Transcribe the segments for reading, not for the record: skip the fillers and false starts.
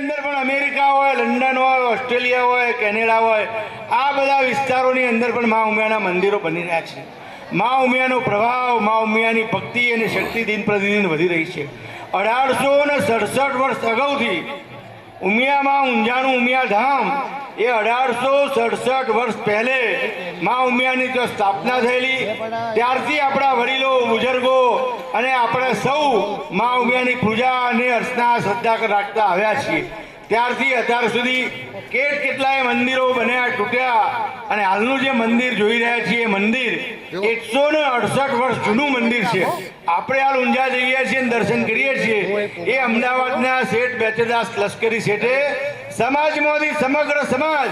અંદર પણ અમેરિકા હોય, લંડન હોય, ઓસ્ટ્રેલિયા હોય, કેનેડા હોય, આ બધા વિસ્તારોની અંદર પણ મા ઉમિયાના મંદિરો બની રહ્યા છે. મા ઉમિયાનો પ્રભાવ, મા ઉમિયાની ભક્તિ અને શક્તિ દિન પ્રતિદિન વધી રહી છે. 1867 વર્ષ અગાઉથી ઉમિયામાં ઊંઝાનું ઉમિયા ધામ એ 1867 વર્ષ પહેલે મા ઉમિયાની તો સ્થાપના થયેલી. ત્યારથી આપણા વડીલો, બુઝુર્ગો અને આપણે સૌ મા ઉમિયાની પૂજા અને અર્ચના શ્રદ્ધા રાખતા આવ્યા છીએ. ત્યારથી અત્યાર સુધી કેટલાય મંદિરો બન્યા, તૂટ્યા, અને હાલનું જે મંદિર જોઈ રહ્યા છીએ એ મંદિર 168 વર્ષ જૂનું મંદિર છે. આપણે હાલ ઊંઝા જઈએ છીએ અને દર્શન કરીએ છીએ. એ અમદાવાદના શેઠ બેચરદાસ લશ્કરી શેઠે સમાજમાંથી સમગ્ર સમાજ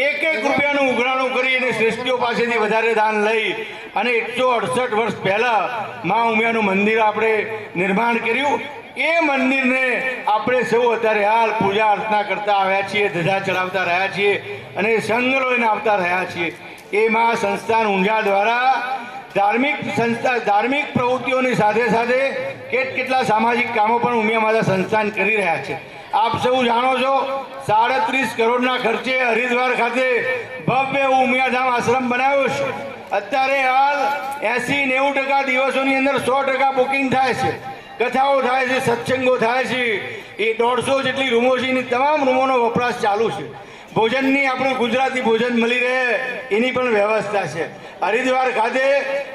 એક રૂપિયાનું ઉઘરાણું કરી અને શ્રેષ્ઠીઓ પાસેથી વધારે દાન લઈ અને 168 વર્ષ પહેલા મા ઉમિયાનું મંદિર આપણે નિર્માણ કર્યું. એ મંદિરને આપણે સૌ અત્યારે હાલ પૂજા અર્ચના કરતા આવ્યા છીએ, ધજા ચડાવતા રહ્યા છીએ અને સંઘ લઈને આવતા રહ્યા છીએ. એ મા સંસ્થાન ઊંઝા દ્વારા ધાર્મિક પ્રવૃત્તિઓની સાથે સાથે કેટલા સામાજિક કામો પણ ઉમિયા માતા સંસ્થાન કરી રહ્યા છે. આપ સૌ જાણો છો, 37 કરોડના ખર્ચે હરિદ્વાર ખાતે ભવ્ય ઉમિયાધામ આશ્રમ બનાવ્યો છે. અત્યારે હાલ 80-90% દિવસોની અંદર 100% બુકિંગ થાય છે, કથાઓ થાય છે, સત્સંગો થાય છે. એ 150 જેટલી રૂમો છે, એની તમામ રૂમોનો વપરાશ ચાલુ છે. ભોજનની આપણું ગુજરાતી ભોજન મળી રહે એની પણ વ્યવસ્થા છે. હરિદ્વાર ખાતે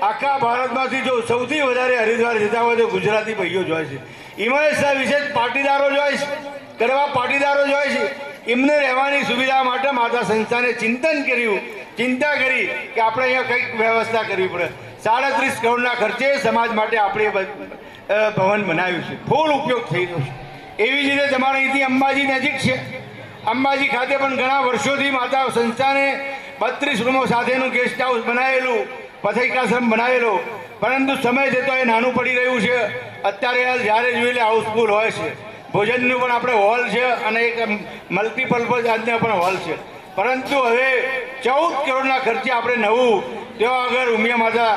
આખા ભારતમાંથી જો સૌથી વધારે હરિદ્વાર જતા હોય તો ગુજરાતી ભાઈઓ જ હોય છે. એમાં વિશેષ પાટીદારો જ હોય છે, કરવા પાટીદારો જ હોય છે. એમને રહેવાની સુવિધા માટે માતા સંસ્થાને ચિંતા કરી કે આપણે અહીંયા કંઈક વ્યવસ્થા કરવી પડે. 37 કરોડના ખર્ચે સમાજ માટે આપણે ભવન બનાવ્યું છે. ફૂલ ઉપયોગ થઈ રહ્યો છે. એવી જ રીતે તમારે અહીંથી અંબાજી નજીક છે. અંબાજી ખાતે પણ ઘણા વર્ષોથી માતા સંસ્થાને 32 રૂમો સાથેનું ગેસ્ટ હાઉસ બનાવેલું, પથૈકાશ્રમ બનાવેલો, પરંતુ સમય જતો એ નાનું પડી રહ્યું છે. અત્યારે હાલ જ્યારે જોઈ લે હાઉસફુલ હોય છે. ભોજનનું પણ આપણે હોલ છે અને એક મલ્ટીપર્પઝ આજના પણ હોલ છે. પરંતુ હવે 14 કરોડના ખર્ચે આપણે નવું ત્યાં આગળ ઉમિયા માતા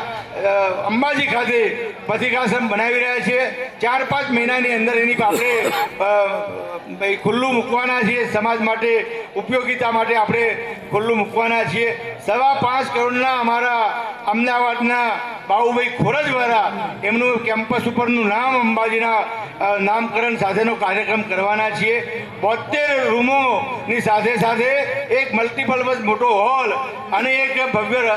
અંબાજી ખાતે પથિકાશ્રમ બનાવી રહ્યા છીએ. 4-5 મહિનાની અંદર એની આપણે ખુલ્લું મૂકવાના છીએ. સમાજ માટે ઉપયોગિતા માટે આપણે ખુલ્લું મૂકવાના છીએ. 5.25 કરોડના અમારા અમદાવાદના બાબુભાઈ ખોરજવાળા એમનું કેમ્પસ ઉપરનું નામ અંબાજીના નામકરણ સાથેનો કાર્યક્રમ કરવાના છીએ. 72 રૂમોની સાથે એક મલ્ટીપર્પઝ મોટો હોલ અને એક ભવ્ય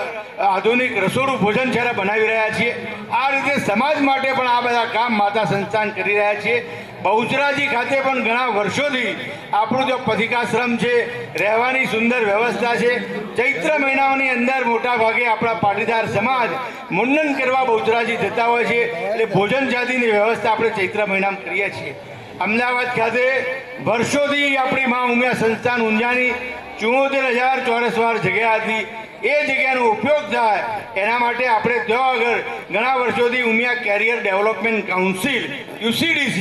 આધુનિક રસોડું ભોજનશાળા બનાવી રહ્યા છીએ. આ રીતે સમાજ માટે પણ આ બધા કામ માતા સંસ્થાન કરી રહ્યા છીએ. બહુચરાજી ખાતે પણ ઘણા વર્ષોથી આપણું જો પથિકાશ્રમ છે, રહેવાની સુંદર વ્યવસ્થા છે. ચૈત્ર મહિનાની અંદર મોટા ભાગે આપણા પાટીદાર સમાજ મુંડન કરવા બહુચરાજી જતા હોય છે, એટલે ભોજન જાતિની વ્યવસ્થા આપણે ચૈત્ર મહિનામાં કરીએ છીએ. અમદાવાદ ખાતે વર્ષોથી આપણી મા ઉમિયા સંસ્થાન ઊંઝાની 74,000 ચોરસવાર જગ્યા હતી. એ જગ્યાનો ઉપયોગ થાય એના માટે આપણે ત્યાં આગળ ઘણા વર્ષોથી Umiya career development council UCDC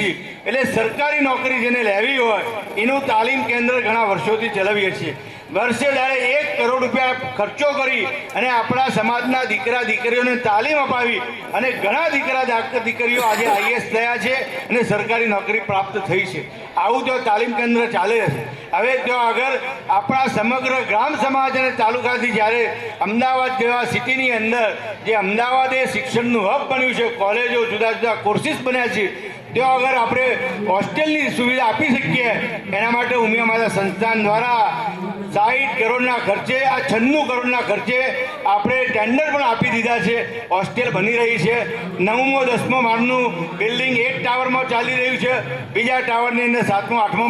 એટલે સરકારી નોકરી જેને લેવી હોય એનું તાલીમ કેન્દ્ર ઘણા વર્ષોથી ચલાવીએ છીએ. વર્ષે દાડે 1 કરોડ રૂપિયા ખર્ચો કરી અને આપણા સમાજના દીકરા દીકરીઓને તાલીમ અપાવી અને ઘણા દીકરીઓ આજે IAS થયા છે અને સરકારી નોકરી પ્રાપ્ત થઈ છે. આવું તો તાલીમ કેન્દ્ર ચાલે છે. હવે ત્યાં આગળ આપણા સમગ્ર ગ્રામ સમાજ અને તાલુકાથી જ્યારે અમદાવાદ જેવા સિટીની અંદર જે અમદાવાદ એ શિક્ષણનું હબ બન્યું છે, કોલેજો, જુદા જુદા કોર્સિસ બન્યા છે, ત્યાં આગળ આપણે હોસ્ટેલની સુવિધા આપી શકીએ એના માટે ઉમિયા માતા સંસ્થાન દ્વારા 60 કરોડના ખર્ચે, આ 96 કરોડના ખર્ચે આપણે ટેન્ડર પણ આપી દીધા છે. હોસ્ટેલ બની રહી છે. 9મો 10મો માળનું બિલ્ડિંગ એક ટાવરમાં ચાલી રહ્યું છે. બીજા ટાવરની અંદર 7મો 8મો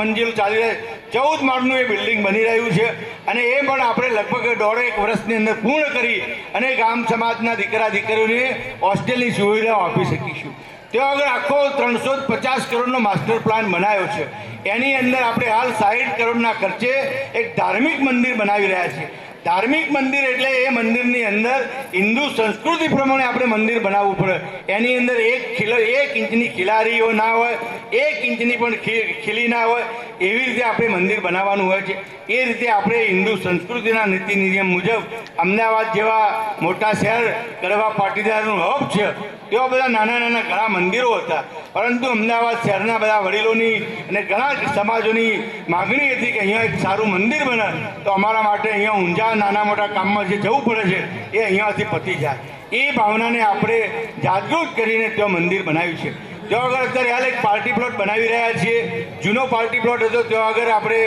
મંજિલ ચાલી રહી, 14 માળનું એ બિલ્ડિંગ બની રહ્યું છે. અને એ પણ આપણે લગભગ 1.5 વર્ષની અંદર પૂર્ણ કરી અને ગામ સમાજના દીકરા દીકરીઓને હોસ્ટેલની સુવિધાઓ આપી શકીશું. ત્યાં આગળ આખો 350 કરોડનો માસ્ટર પ્લાન બનાવ્યો છે. એની અંદર આપણે હાલ 60 કરોડના ખર્ચે એક ધાર્મિક મંદિર બનાવી રહ્યા છીએ. ધાર્મિક મંદિર એટલે એ મંદિરની અંદર હિન્દુ સંસ્કૃતિ પ્રમાણે આપણે મંદિર બનાવવું પડે. એની અંદર એક ઇંચની ખિલારીઓ ના હોય, 1 ઇંચની પણ ખીલી ના હોય, એવી રીતે આપણે મંદિર બનાવવાનું હોય છે. એ રીતે આપણે હિન્દુ સંસ્કૃતિના નીતિ નિયમ મુજબ અમદાવાદ જેવા મોટા શહેર કડવા પાટીદારનું હબ છે, તેવા બધા નાના નાના ઘણા મંદિરો હતા. પરંતુ અમદાવાદ શહેરના બધા વડીલોની અને ઘણા સમાજોની માગણી હતી કે અહીંયા એક સારું મંદિર બને તો અમારા માટે અહીંયા ઊંઝા નાના મોટા કામમાં જે જવું પડે છે એ અહીંયાથી પતી જાય. એ ભાવનાને આપણે જાગૃત કરીને ત્યાં મંદિર બનાવ્યું છે. ત્યાં આગળ અત્યારે હાલ એક પાર્ટી પ્લોટ બનાવી રહ્યા છીએ. જૂનો પાર્ટી પ્લોટ હતો, ત્યાં આગળ આપણે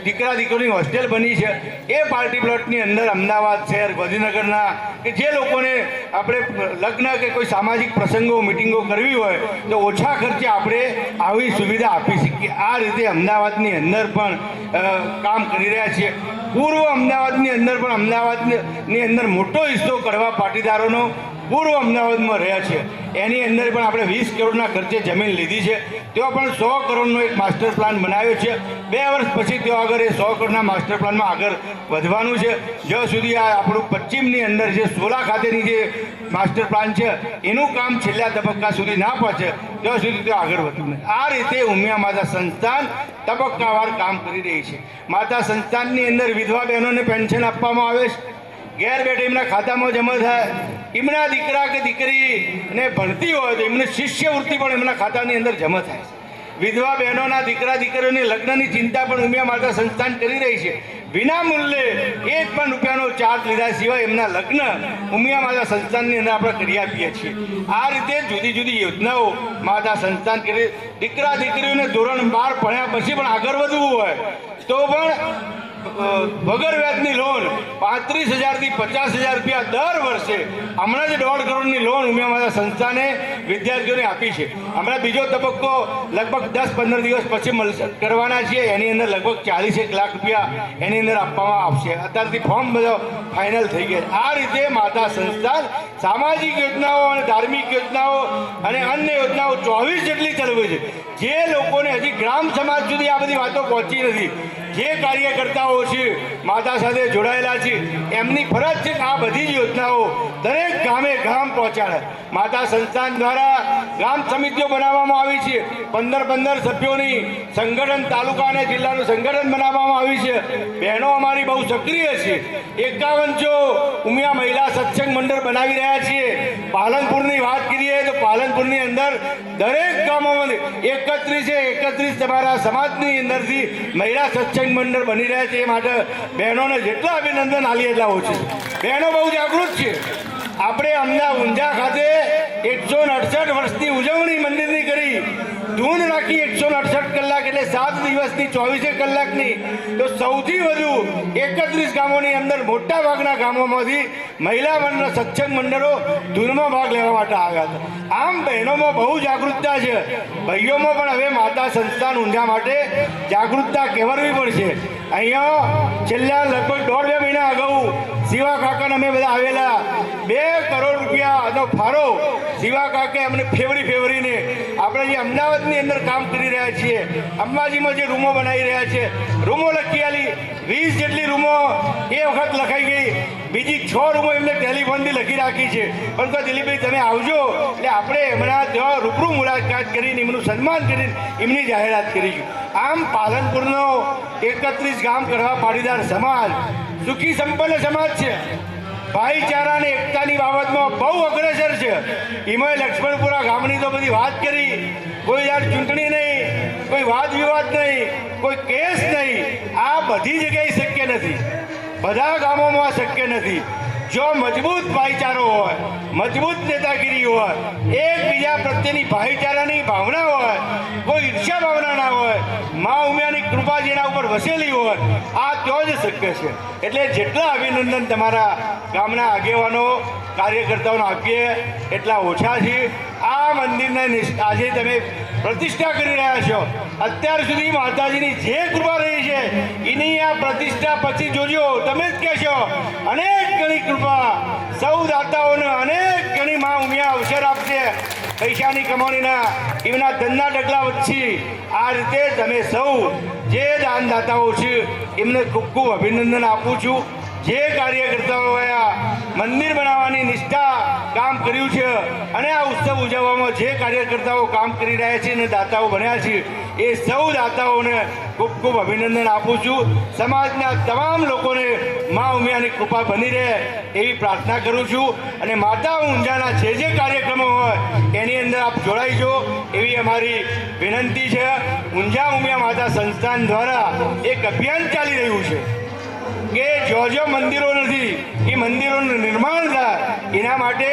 દીકરા દીકરીની હોસ્ટેલ બની છે. એ પાર્ટી પ્લોટની અંદર અમદાવાદ શહેર ગાંધીનગરના કે જે લોકોને આપણે લગ્ન કે કોઈ સામાજિક પ્રસંગો મિટિંગો કરવી હોય તો ઓછા ખર્ચે આપણે આવી સુવિધા આપી શકીએ. આ રીતે અમદાવાદની અંદર પણ કામ કરી રહ્યા છીએ. પૂર્વ અમદાવાદની અંદર પણ અમદાવાદની અંદર મોટો હિસ્સો કડવા પાટીદારોનો પૂર્વ અમદાવાદમાં રહ્યા છે. એની અંદર પણ આપણે 20 કરોડના ખર્ચે જમીન લીધી છે. તેઓ પણ 100 કરોડનો એક માસ્ટર પ્લાન બનાવ્યો છે. 2 વર્ષ પછી તેઓ આગળ એ 100 કરોડના માસ્ટર પ્લાનમાં આગળ વધવાનું છે. જ્યાં સુધી આ આપણું પશ્ચિમની અંદર જે સોલા ખાતેની જે માસ્ટર પ્લાન છે એનું કામ છેલ્લા તબક્કા સુધી ના પહોંચે ત્યાં સુધી તે આગળ વધતું નથી. આ રીતે ઉમિયા માતા સંસ્થાન તબક્કાવાર કામ કરી રહી છે. માતા સંસ્થાનની અંદર વિધવા બહેનોને પેન્શન આપવામાં આવે છે. ઘેર બેઠે એમના ખાતામાં જમા થાય. એમના દીકરા કે દીકરીને ભણતી હોય તો એમને શિષ્યવૃત્તિ પણ એમના ખાતાની અંદર જમા થાય છે. વિધવા બહેનોના દીકરા દીકરીઓની લગ્નની ચિંતા પણ ઉમિયા માતા સંસ્થાન કરી રહી છે. વિના મૂલ્યે 1 પણ રૂપિયાનો ચાર્જ લીધા સિવાય એમના લગ્ન ઉમિયા માતા સંસ્થાનની અંદર આપણે કરી આપીએ છીએ. આ રીતે જુદી જુદી યોજનાઓ માતા સંસ્થાન કરી. દીકરા દીકરીઓને ધોરણ 12 ભણ્યા પછી પણ આગળ વધવું હોય તો પણ વગર વ્યાજની લોન 35,000 થી 50,000 રૂપિયા દર વર્ષે હમણાં જ 1.5 કરોડની લોન ઉમિયા માતા સંસ્થાને વિદ્યાર્થીઓને આપી છે. હમણાં બીજો તબક્કો લગભગ 10-15 દિવસ પછી કરવાના છીએ. એની અંદર લગભગ 41 લાખ રૂપિયા એની અંદર આપવામાં આવશે. અત્યારથી ફોર્મ બધો ફાઇનલ થઈ ગયા. આ રીતે માતા સંસ્થાન સામાજિક યોજનાઓ અને ધાર્મિક યોજનાઓ અને અન્ય યોજનાઓ 24 જેટલી ચલાવે છે. જે લોકોને હજી ગ્રામ સમાજ સુધી આ બધી વાતો પહોંચી નથી, જે કાર્યકર્તાઓ છે માતા સાથે જોડાયેલા છે, એમની ફરજ છે કે આ બધી જ યોજનાઓ દરેક ગામે ગામ પહોંચાડે. માતા સંસ્થાન દ્વારા ગ્રામ સમિતિઓ બનાવવામાં આવી છે. 15 સભ્યોની સંગઠન, તાલુકા અને જિલ્લાનું સંગઠન બનાવવામાં આવ્યું છે. બહેનો અમારી બહુ સક્રિય છે. 51 ઉમિયા મહિલા સત્સંગ મંડળ બનાવી રહ્યા છીએ. પાલનપુરની વાત કરીએ તો પાલનપુરની અંદર દરેક ગામોમાં 31 તમારા સમાજની અંદરથી મહિલા સત્સંગ મંડળ બની રહ્યા છે. એ માટે બહેનોને જેટલા અભિનંદન આપીએ એટલા ઓછું. બહેનો બહુ જાગૃત છે. આપણે અમદાવાદ ઊંઝા ખાતે 168 વર્ષની ઉજવણી મંદિરની કરી. ધૂન રાખી 168 કલાક એટલે 7 દિવસની 24 કલાકની. તો સૌથી વધુ 31 ગામોની અંદર મોટા ભાગના ગામોમાંથી મહિલા મંડળ સત્સંગ મંડળો ધૂનમાં ભાગ લેવા માટે આવ્યા હતા. આમ બહેનોમાં બહુ જાગૃતતા છે. ભાઈઓમાં પણ હવે માતા સંસ્થાન ઊંઝા માટે જાગૃતતા કેળવવી પડશે. અહીંયા છેલ્લા લગભગ 1.5-2 મહિના અગાઉ શિવા કાકાને અમે બધા આવેલા. 2 કરોડ રૂપિયાનો ફાળો શિવા કાકે અમને ફેવરીને આપણે જે અમદાવાદની અંદર કામ કરી રહ્યા છીએ, અંબાજીમાં જે રૂમો બનાવી રહ્યા છે, રૂમો લખી આલી. 20 જેટલી રૂમો એ વખત લખાઈ ગઈ. બીજી 6 રૂમો એમને ટેલિફોનથી લખી રાખી છે. પણ તો દિલીપભાઈ તમે આવજો એટલે આપણે એમના ત્યાં રૂબરૂ મુલાકાત કરીને એમનું સન્માન કરીને એમની જાહેરાત કરીશું. આમ પાલનપુરનો 31 ગામ કડવા પાટીદાર સમાજ સુખી સંપન્ન સમાજ છે. ભાઈચારા અને એકતાની બાબતમાં બહુ અગ્રેસર છે. એમાં લક્ષ્મણપુરા ગામની તો બધી વાત કરી. કોઈ યાર ચૂંટણી નહીં, કોઈ વાદ વિવાદ નહીં, કોઈ કેસ નહીં. આ બધી જગ્યાએ શક્ય નથી, બધા ગામોમાં શક્ય નથી. જો મજબૂત ભાઈચારો હોય, મજબૂત નેતાગીરી હોય, એકબીજા પ્રત્યેની ભાઈચારાની ભાવના હોય, કોઈ ઈર્ષ્યા ભાવના ના હોય, મા ઉમિયાની કૃપા જેના ઉપર વસેલી હોય, આ ત્યાં જ શક્ય છે. એટલે જેટલા અભિનંદન તમારા ગામના આગેવાનો કાર્યકર્તાઓને આપીએ એટલા ઓછા છે. આ મંદિરને આજે તમે પ્રતિષ્ઠા કરી રહ્યા છો. અત્યાર સુધી માતાજીની જે કૃપા રહી છે એની આ પ્રતિષ્ઠા પછી જોજો, તમે જ કહેશો અનેક ગણી કૃપા સૌ દાતાઓને અનેક ગણી મા ઉમિયા અવસર આપશે. પૈસાની કમાણીના એમના ધનના ડગલા વચ્ચે આ રીતે તમે સૌ જે દાનદાતાઓ છે એમને ખૂબ ખૂબ અભિનંદન આપું છું. જે કાર્યકર્તાઓએ આ મંદિર બનાવવાની નિષ્ઠા કામ કર્યું છે અને આ ઉત્સવ ઉજવવામાં જે કાર્યકર્તાઓ કામ કરી રહ્યા છે અને દાતાઓ બન્યા છે એ સૌ દાતાઓને ખૂબ ખૂબ અભિનંદન આપું છું. સમાજના તમામ લોકોને મા ઉમિયાની કૃપા બની રહે એવી પ્રાર્થના કરું છું અને માતા ઊંઝાના જે કાર્યક્રમો હોય એની અંદર આપ જોડાઈજો એવી અમારી વિનંતી છે. ઊંઝા ઉમિયા માતા સંસ્થાન દ્વારા એક અભિયાન ચાલી રહ્યું છે કે જો મંદિરો નથી એ મંદિરોનું નિર્માણ થાય એના માટે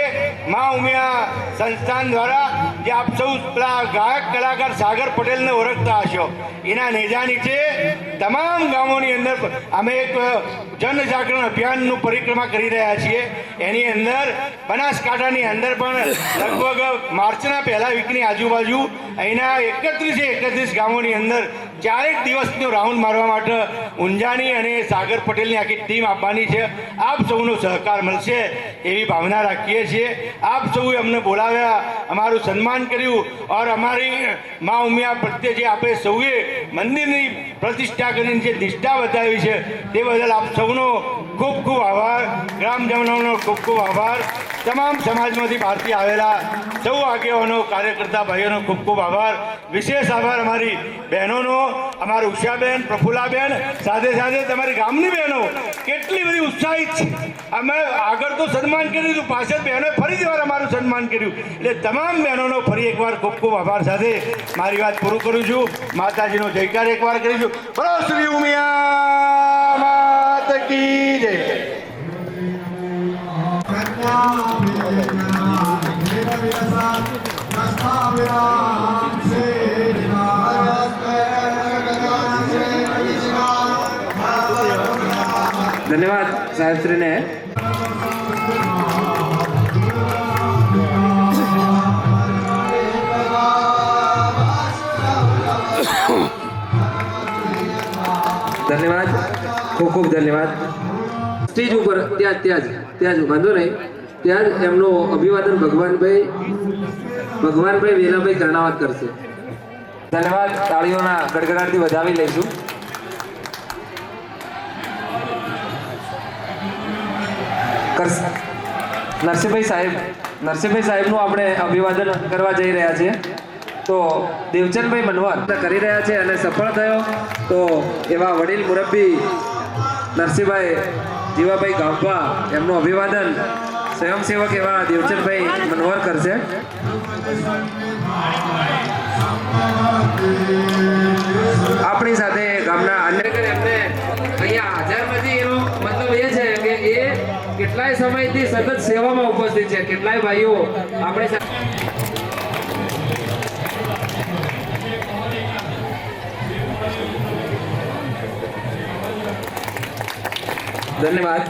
મા ઉમિયા સંસ્થાન દ્વારા જે આપ સૌ પેલા ગાયક કલાકાર સાગર પટેલને ઓળખતા હશો એના નેજા નીચે તમામ ગામોની અંદર અમે એક જનજાગરણ અભિયાનનું પરિક્રમા કરી રહ્યા છીએ. એની અંદર બનાસકાંઠાની અંદર પણ લગભગ માર્ચના પહેલા વીકની આજુબાજુ અહીંના 31 ગામોની અંદર 4 દિવસનો રાઉન્ડ મારવા માટે ઊંઝાની અને સાગર પટેલની આખી ટીમ આપવાની છે. આપ સૌનો સહકાર મળશે એવી ભાવના રાખીએ છીએ. આપ સૌએ અમને બોલાવ્યા, અમારું સન્માન કર્યું ઓર અમારી મા ઉમિયા પ્રત્યે જે આપણે સૌએ મંદિરની પ્રતિષ્ઠા કરીને જે નિષ્ઠા બતાવી છે તે બદલ આપ સૌનો ખૂબ ખૂબ આભાર. ગ્રામજનોનો ખૂબ ખૂબ આભાર. તમામ સમાજમાંથી બહારથી આવેલા સૌ આગેવાનો કાર્યકર્તા ભાઈઓનો ખૂબ ખૂબ આભાર. વિશેષ આભાર અમારી બહેનોનો, અમારા ઉષાબેન, પ્રફુલ્લાબેન, સાથે સાથે તમારી ગામની બહેનો કેટલી બધી ઉત્સાહિત છે. અમે આગળ તો સન્માન કર્યું હતું, પાછળ બહેનોએ ફરીથી વાર અમારું સન્માન કર્યું. એટલે તમામ બહેનોનો ફરી એકવાર ખૂબ ખૂબ આભાર સાથે મારી વાત પૂરું કરું છું. માતાજીનો જયકાર એકવાર કરીશું. બોલો શ્રી ઉમિયા માત કી જય. ધન્યવાદ સાહેબશ્રીને. ધન્યવાદ, ખૂબ ખૂબ ધન્યવાદ. સ્ટેજ ઉપર ત્યાં જ વાંધો નહીં, ત્યાં જ એમનું અભિવાદન ભગવાનભાઈ વેલાભાઈ કર્ણાવત કરશે. ધન્યવાદ. તાળીઓના ગડગડાટથી વધાવી લઈશું. નરસિંહભાઈ સાહેબનું આપણે અભિવાદન કરવા જઈ રહ્યા છીએ. તો દેવચંદભાઈ મનવાર કરી રહ્યા છે અને સફળ થયો તો એવા વડીલ મુરબ્બી નરસિંહભાઈ જીવાભાઈ ગાંભા એમનું અભિવાદન સ્વયંસેવક એવા દેવચંદભાઈ મનવાર કરશે. આપણી સાથે ગામના અન્ય એમને અહીંયા હાજર નથી. એનો મતલબ એ છે કે એ કેટલાય સમયથી સતત સેવામાં ઉપસ્થિત છે. કેટલાય ભાઈઓ આપણે ધન્યવાદ.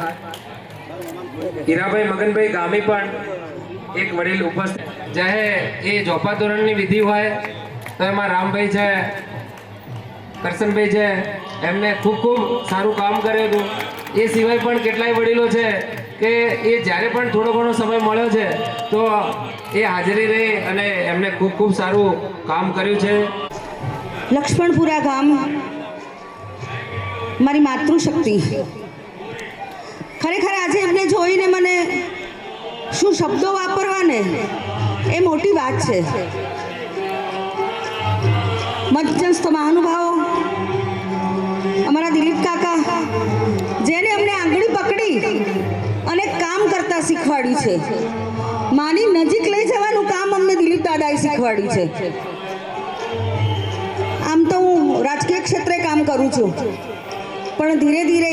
હીરાભાઈ મગનભાઈ ગામી પણ એક વડીલ ઉપસ્થિત. ચાહે એ ચોપા ધોરણની વિધિ હોય તો એમાં રામભાઈ છે, કરશનભાઈ છે, એમને ખૂબ ખૂબ સારું કામ કર્યું હતું. એ સિવાય પણ કેટલાય વડીલો છે કે એ જ્યારે પણ થોડો ઘણો સમય મળ્યો છે તો એ હાજરી રહી અને એમને ખૂબ ખૂબ સારું કામ કર્યું છે. લક્ષ્મણપુરા ગામ મારી માતૃશક્તિ. ખરેખર આજે એમને જોઈને મને શું શબ્દો વાપરવા ને એ મોટી વાત છે. મધ્યસ્થ મહાનુભાવો, અમારા દિલીપ કાકા, જેને અમને આંગળી પકડી અને કામ કરતા શીખવાડ્યું છે. માની નજીક લઈ જવાનું કામ અમને દિલીપ દાદાએ શીખવાડ્યું છે. આમ તો હું રાજકીય ક્ષેત્રે કામ કરું છું, પણ ધીરે ધીરે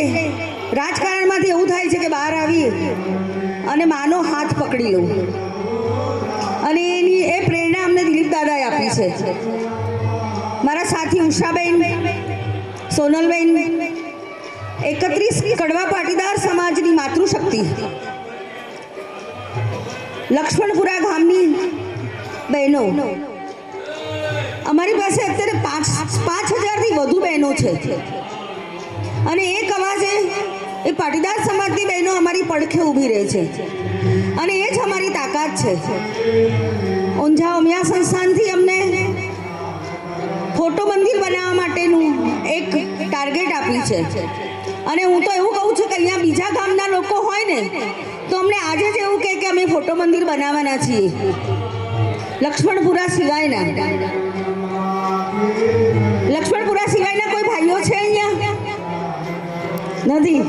રાજકારણમાંથી એવું થાય છે કે બહાર આવી અને માનો હાથ પકડી લઉં, અને એની એ પ્રેરણા અમને દિલીપ દાદાએ આપી છે. મારા સાથી ઉષાબેન, સોનલબેન, 31 કડવા પાટીદાર સમાજની માતૃશક્તિ, લક્ષ્મણપુરા ગામની બહેનો. અમારી પાસે અત્યારે 5,000થી વધુ બહેનો છે અને એક અવાજે એ પાટીદાર સમાજની બહેનો અમારી પડખે ઊભી રહે છે અને એ જ અમારી તાકાત છે. ઊંઝા ઉમિયા સંસ્થાનથી અમને ફોટો મંદિર બનાવવા માટેનું એક ટાર્ગેટ આપી છે. અને હું તો એવું કહું છું કે અહીંયા બીજા ગામના લોકો હોય ને તો અમને આજે જ એવું કહે કે અમે ફોટો મંદિર બનાવવાના છીએ, લક્ષ્મણપુરા સિવાયના. લક્ષ્મણપુરા સિવાયના કોઈ ભાઈઓ છે અહીંયા? નથી.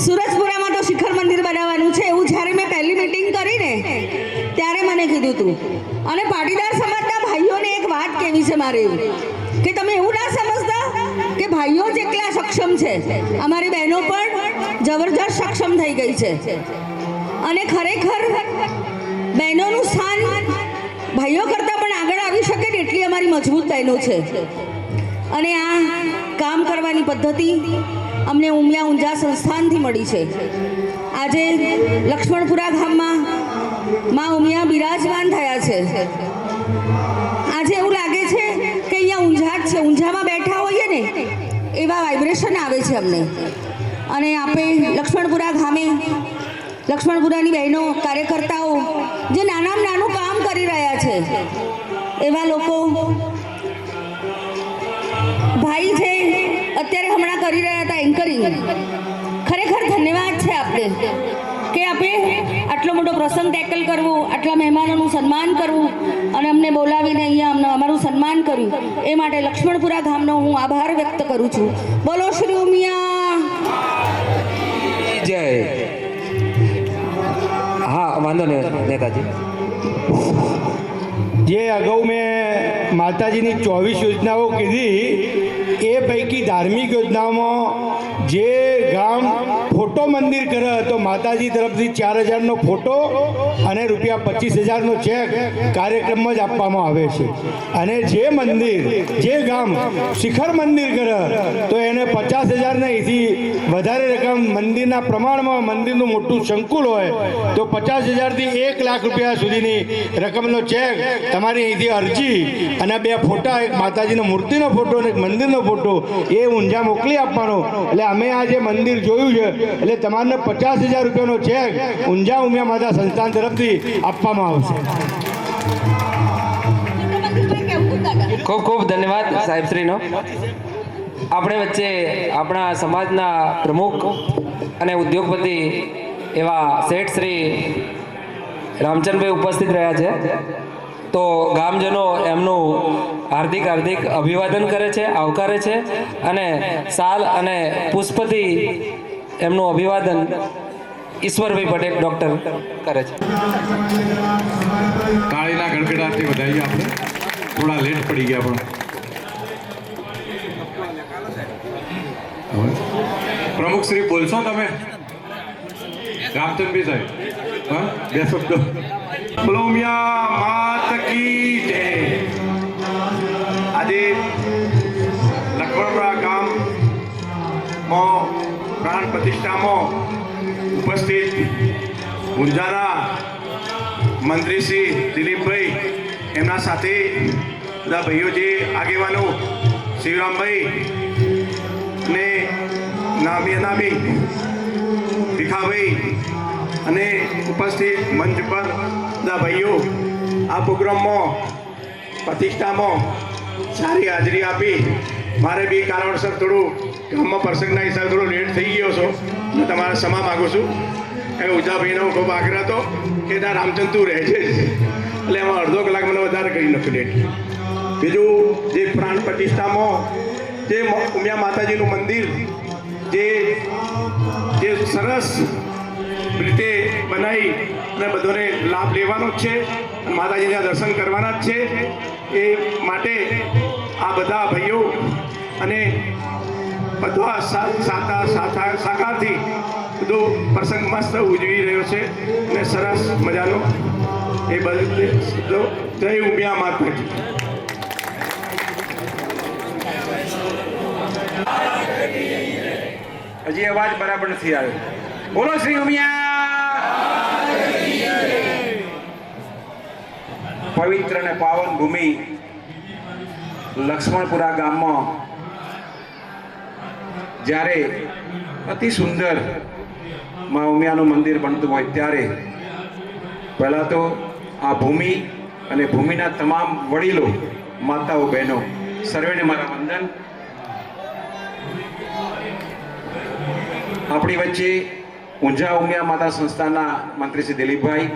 સુરજપુરામાં તો શિખર મંદિર બનાવવાનું છે એવું જ્યારે મેં પહેલી મીટિંગ કરી ને ત્યારે મને કીધું હતું. અને પાટીદાર સમાજના ભાઈઓને એક વાત કહેવી છે મારે, કે તમે એવું ના સમજતા કે ભાઈઓ જ એકલા સક્ષમ છે, અમારી બહેનો પણ જબરજસ્ત સક્ષમ થઈ ગઈ છે. અને ખરેખર બહેનોનું સ્થાન ભાઈઓ કરતાં પણ આગળ આવી શકે ને એટલી અમારી મજબૂત બહેનો છે. અને આ કામ કરવાની પદ્ધતિ અમને ઉમિયા ઊંઝા સંસ્થાનથી મળી છે. આજે લક્ષ્મણપુરા ગામમાં માં ઉમિયા બિરાજમાન થયા છે. આજે એવું લાગે છે કે અહીંયા ઊંઝા જ છે, ઊંઝામાં બેઠા હોઈએ ને એવા વાઇબ્રેશન આવે છે અમને. અને આપણે લક્ષ્મણપુરા ગામે લક્ષ્મણપુરાની બહેનો કાર્યકર્તાઓ જે નાનામાં નાનું કામ કરી રહ્યા છે એવા લોકો ભાઈ છે અત્યારે હમણાં કરી રહ્યા હતા એન્કરિંગ, ખરેખર ધન્યવાદ છે આપણે કે આપણે આટલો મોટો પ્રસંગ ટેકલ કરવો, આટલા મહેમાનોનું સન્માન કરવું અને અમને બોલાવીને અહીંયા અમારું સન્માન કર્યું એ માટે લક્ષ્મણપુરા ગામનો હું આભાર વ્યક્ત કરું છું. બોલો શ્રી ઉમિયા જય. હા, વાંધો નહીં નેતાજી. જે અગાઉ મેં માતાજીની 24 યોજનાઓ કીધી એ પૈકી ધાર્મિક યોજનાઓમાં જે ગામ ફોટો મંદિર કરે તો માતાજી તરફથી 4000નો ફોટો અને ₹25,000નો ચેક કાર્યક્રમમાં જ આપવામાં આવે છે. અને જે મંદિર જે ગામ શિખર મંદિર કરે તો એને 50,000 એથી વધારે રકમ મંદિરના પ્રમાણમાં મંદિરનું મોટું સંકુલ હોય તો 50,000થી 1 લાખ રૂપિયા સુધીની રકમનો ચેક તમારી અહીંથી અરજી અને 2 ફોટા, એક માતાજીનો મૂર્તિનો ફોટો અને એક મંદિરનો ફોટો એ ઊંઝા મોકલી આપવાનો. એટલે અમે આ જે મંદિર જોયું છે એટલે તમારને 50,000 રૂપિયાનો ચેક ઊંઝા ઉમિયા માતા સંસ્થાન તરફથી આપવામાં આવશે. ખૂબ ખૂબ ધન્યવાદ સાહેબશ્રીનો. આપણે વચ્ચે આપણા સમાજના પ્રમુખ અને ઉદ્યોગપતિ એવા શેઠ શ્રી રામચંદ્રભાઈ ઉપસ્થિત રહ્યા છે. તો ગામજનો એમનું હાર્દિક હાર્દિક અભિવાદન કરે છે, આવકારે છે અને સાલ અને પુષ્પથી એમનું અભિવાદન ઈશ્વરભાઈ પટેલ ડૉક્ટર કરે છે. તાળીના ગડગડાટથી વધારીએ. આપણે થોડા લેટ પડી ગયા પણ પ્રમુખ શ્રી બોલશો તમે? રામચંદ્રભાઈ સાહેબ, હા, 2 શબ્દો. બોલો ઉમિયા માત કી જય. આજે લક્ષ્મણપુરા ગામમાં પ્રાણ પ્રતિષ્ઠામાં ઉપસ્થિત ઊંઝાના મંત્રી શ્રી દિલીપભાઈ, એમના સાથે બધા ભાઈઓ જે આગેવાનો શિવરામભાઈ ને નામી ભીખાભાઈ અને ઉપસ્થિત મંચ પર બધા ભાઈઓ આ પ્રોગ્રામમાં પ્રતિષ્ઠામાં સારી હાજરી આપી. મારે બી કારણસર થોડું ગામમાં પ્રસંગના હિસાબે થોડો લેટ થઈ ગયો છો, હું તમારા ક્ષમા માગું છું. એ ઉજાભાઈનો ખૂબ આગ્રહ હતો કે ત્યાં રામચંદ તું રહે છે એટલે એમાં અડધો કલાક મને વધારે કરી નાખ્યું લેટ. બીજું જે પ્રાણ પ્રતિષ્ઠામાં જે ઉમિયા માતાજીનું મંદિર જે સરસ રીતે બનાવી અને બધાને લાભ લેવાનો જ છે અને માતાજીના દર્શન કરવાના જ છે. એ માટે આ બધા ભાઈઓ અને બધા સાકારથી બધો પ્રસંગ મસ્ત ઉજવી રહ્યો છે અને સરસ મજાનો એ બધું. જય ઉમિયા માતાજી. હજી અવાજ બરાબર નથી આવ્યો. બોલો શ્રી ઉમિયા. પવિત્ર અને પાવન ભૂમિ લક્ષ્મણપુરા ગામમાં જ્યારે અતિ સુંદર મા ઉમિયાનું મંદિર બનતું હોય ત્યારે પહેલાં તો આ ભૂમિ અને ભૂમિના તમામ વડીલો, માતાઓ, બહેનો સર્વેને મારા વંદન. આપણી વચ્ચે ઊંઝા ઉમિયા માતા સંસ્થાના મંત્રી શ્રી દિલીપભાઈ,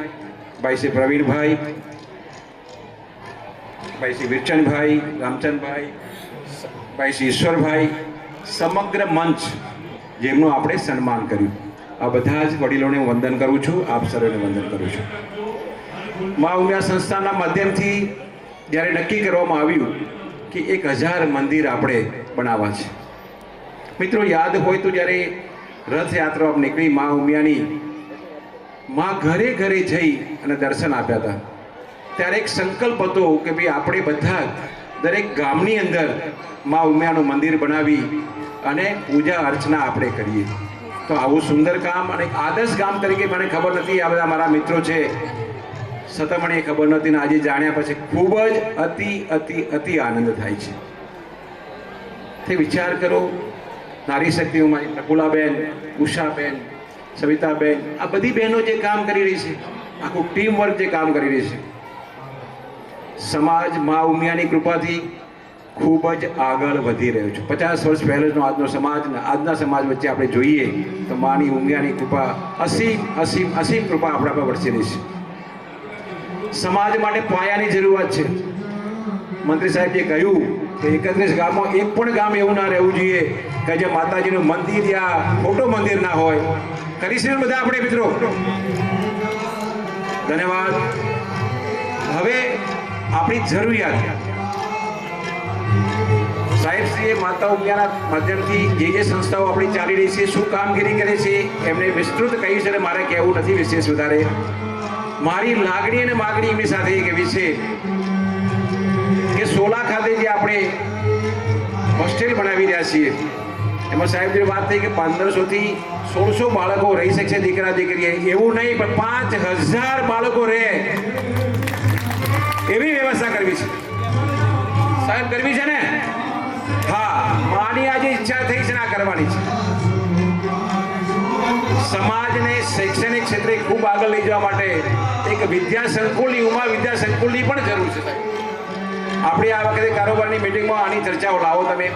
ભાઈ શ્રી પ્રવીણભાઈ, ભાઈ શ્રી વિરચનભાઈ, રામચંદભાઈ, ભાઈ શ્રી ઈશ્વરભાઈ, સમગ્ર મંચ જેમનું આપણે સન્માન કર્યું, આ બધા જ વડીલોને હું વંદન કરું છું. આપ સર્વેને વંદન કરું છું. મા ઉમિયા સંસ્થાના માધ્યમથી જ્યારે નક્કી કરવામાં આવ્યું કે 1000 મંદિર આપણે બનાવવા છે. મિત્રો યાદ હોય તો જ્યારે રથયાત્રા નીકળી મા ઉમિયાની, મા ઘરે ઘરે જઈ અને દર્શન આપ્યા હતા, ત્યારે એક સંકલ્પ હતો કે ભાઈ આપણે બધા દરેક ગામની અંદર મા ઉમિયાનું મંદિર બનાવી અને પૂજા અર્ચના આપણે કરીએ. તો આવું સુંદર કામ અને આદર્શ ગામ તરીકે મને ખબર નથી, આ બધા મારા મિત્રો છે છતાં મને ખબર નહોતી, ને આજે જાણ્યા પછી ખૂબ જ અતિ અતિ અતિ આનંદ થાય છે. તે વિચાર કરો, નારી શક્તિઓ મારી પ્રફુલાબેન, ઉષાબેન, સવિતાબેન, આ બધી બહેનો જે કામ કરી રહી છે, આખું ટીમ વર્ક જે કામ કરી રહી છે, સમાજ મા ઉમિયાની કૃપાથી ખૂબ જ આગળ વધી રહ્યો છે. 50 વર્ષ પહેલાંનો આજનો સમાજ ને આજના સમાજ વચ્ચે આપણે જોઈએ તો માની ઉમિયાની કૃપા અસીમ અસીમ અસીમ કૃપા આપણા પર વરસી રહી છે. સમાજ માટે પાયાની જરૂરિયાત છે. મંત્રી સાહેબે કહ્યું કે 31 ગામમાં એક પણ ગામ એવું ના રહેવું જોઈએ કે જે માતાજીનું મંદિર યા મોટું મંદિર ના હોય. કરીશું બધા આપણે મિત્રો? ધન્યવાદ. હવે આપણી જરૂરિયાત સાહેબશ્રીએ માતા ઉમિયાના માધ્યમથી જે સંસ્થાઓ આપણી ચાલી રહી છે, શું કામગીરી કરે છે, એમને વિસ્તૃત કહ્યું છે અને મારે કહેવું નથી વિશેષ વધારે. મારી લાગણી અને માગણી એમની સાથે એક એવી છે કે સોલા ખાતે જે આપણે હોસ્ટેલ બનાવી રહ્યા છીએ, એમાં સાહેબની વાત થઈ કે 1500 થી 1600 બાળકો રહી શકશે, દીકરા દીકરીએ. એવું નહીં, પણ 5000 બાળકો રહે એવી વ્યવસ્થા કરવી છે. સાહેબ કરવી છે ને? હા, માની આજે ઈચ્છા થઈ છે ને આ કરવાની છે. સમાજને શૈક્ષણિક ક્ષેત્રે ખૂબ આગળ લઈ જવા માટે એક વિદ્યા સંકુલની, ઉમા વિદ્યા સંકુલની પણ જરૂર છે. આપણે આ વખતે કારોબારની મિટિંગમાં આની ચર્ચાઓ લાવો. તમે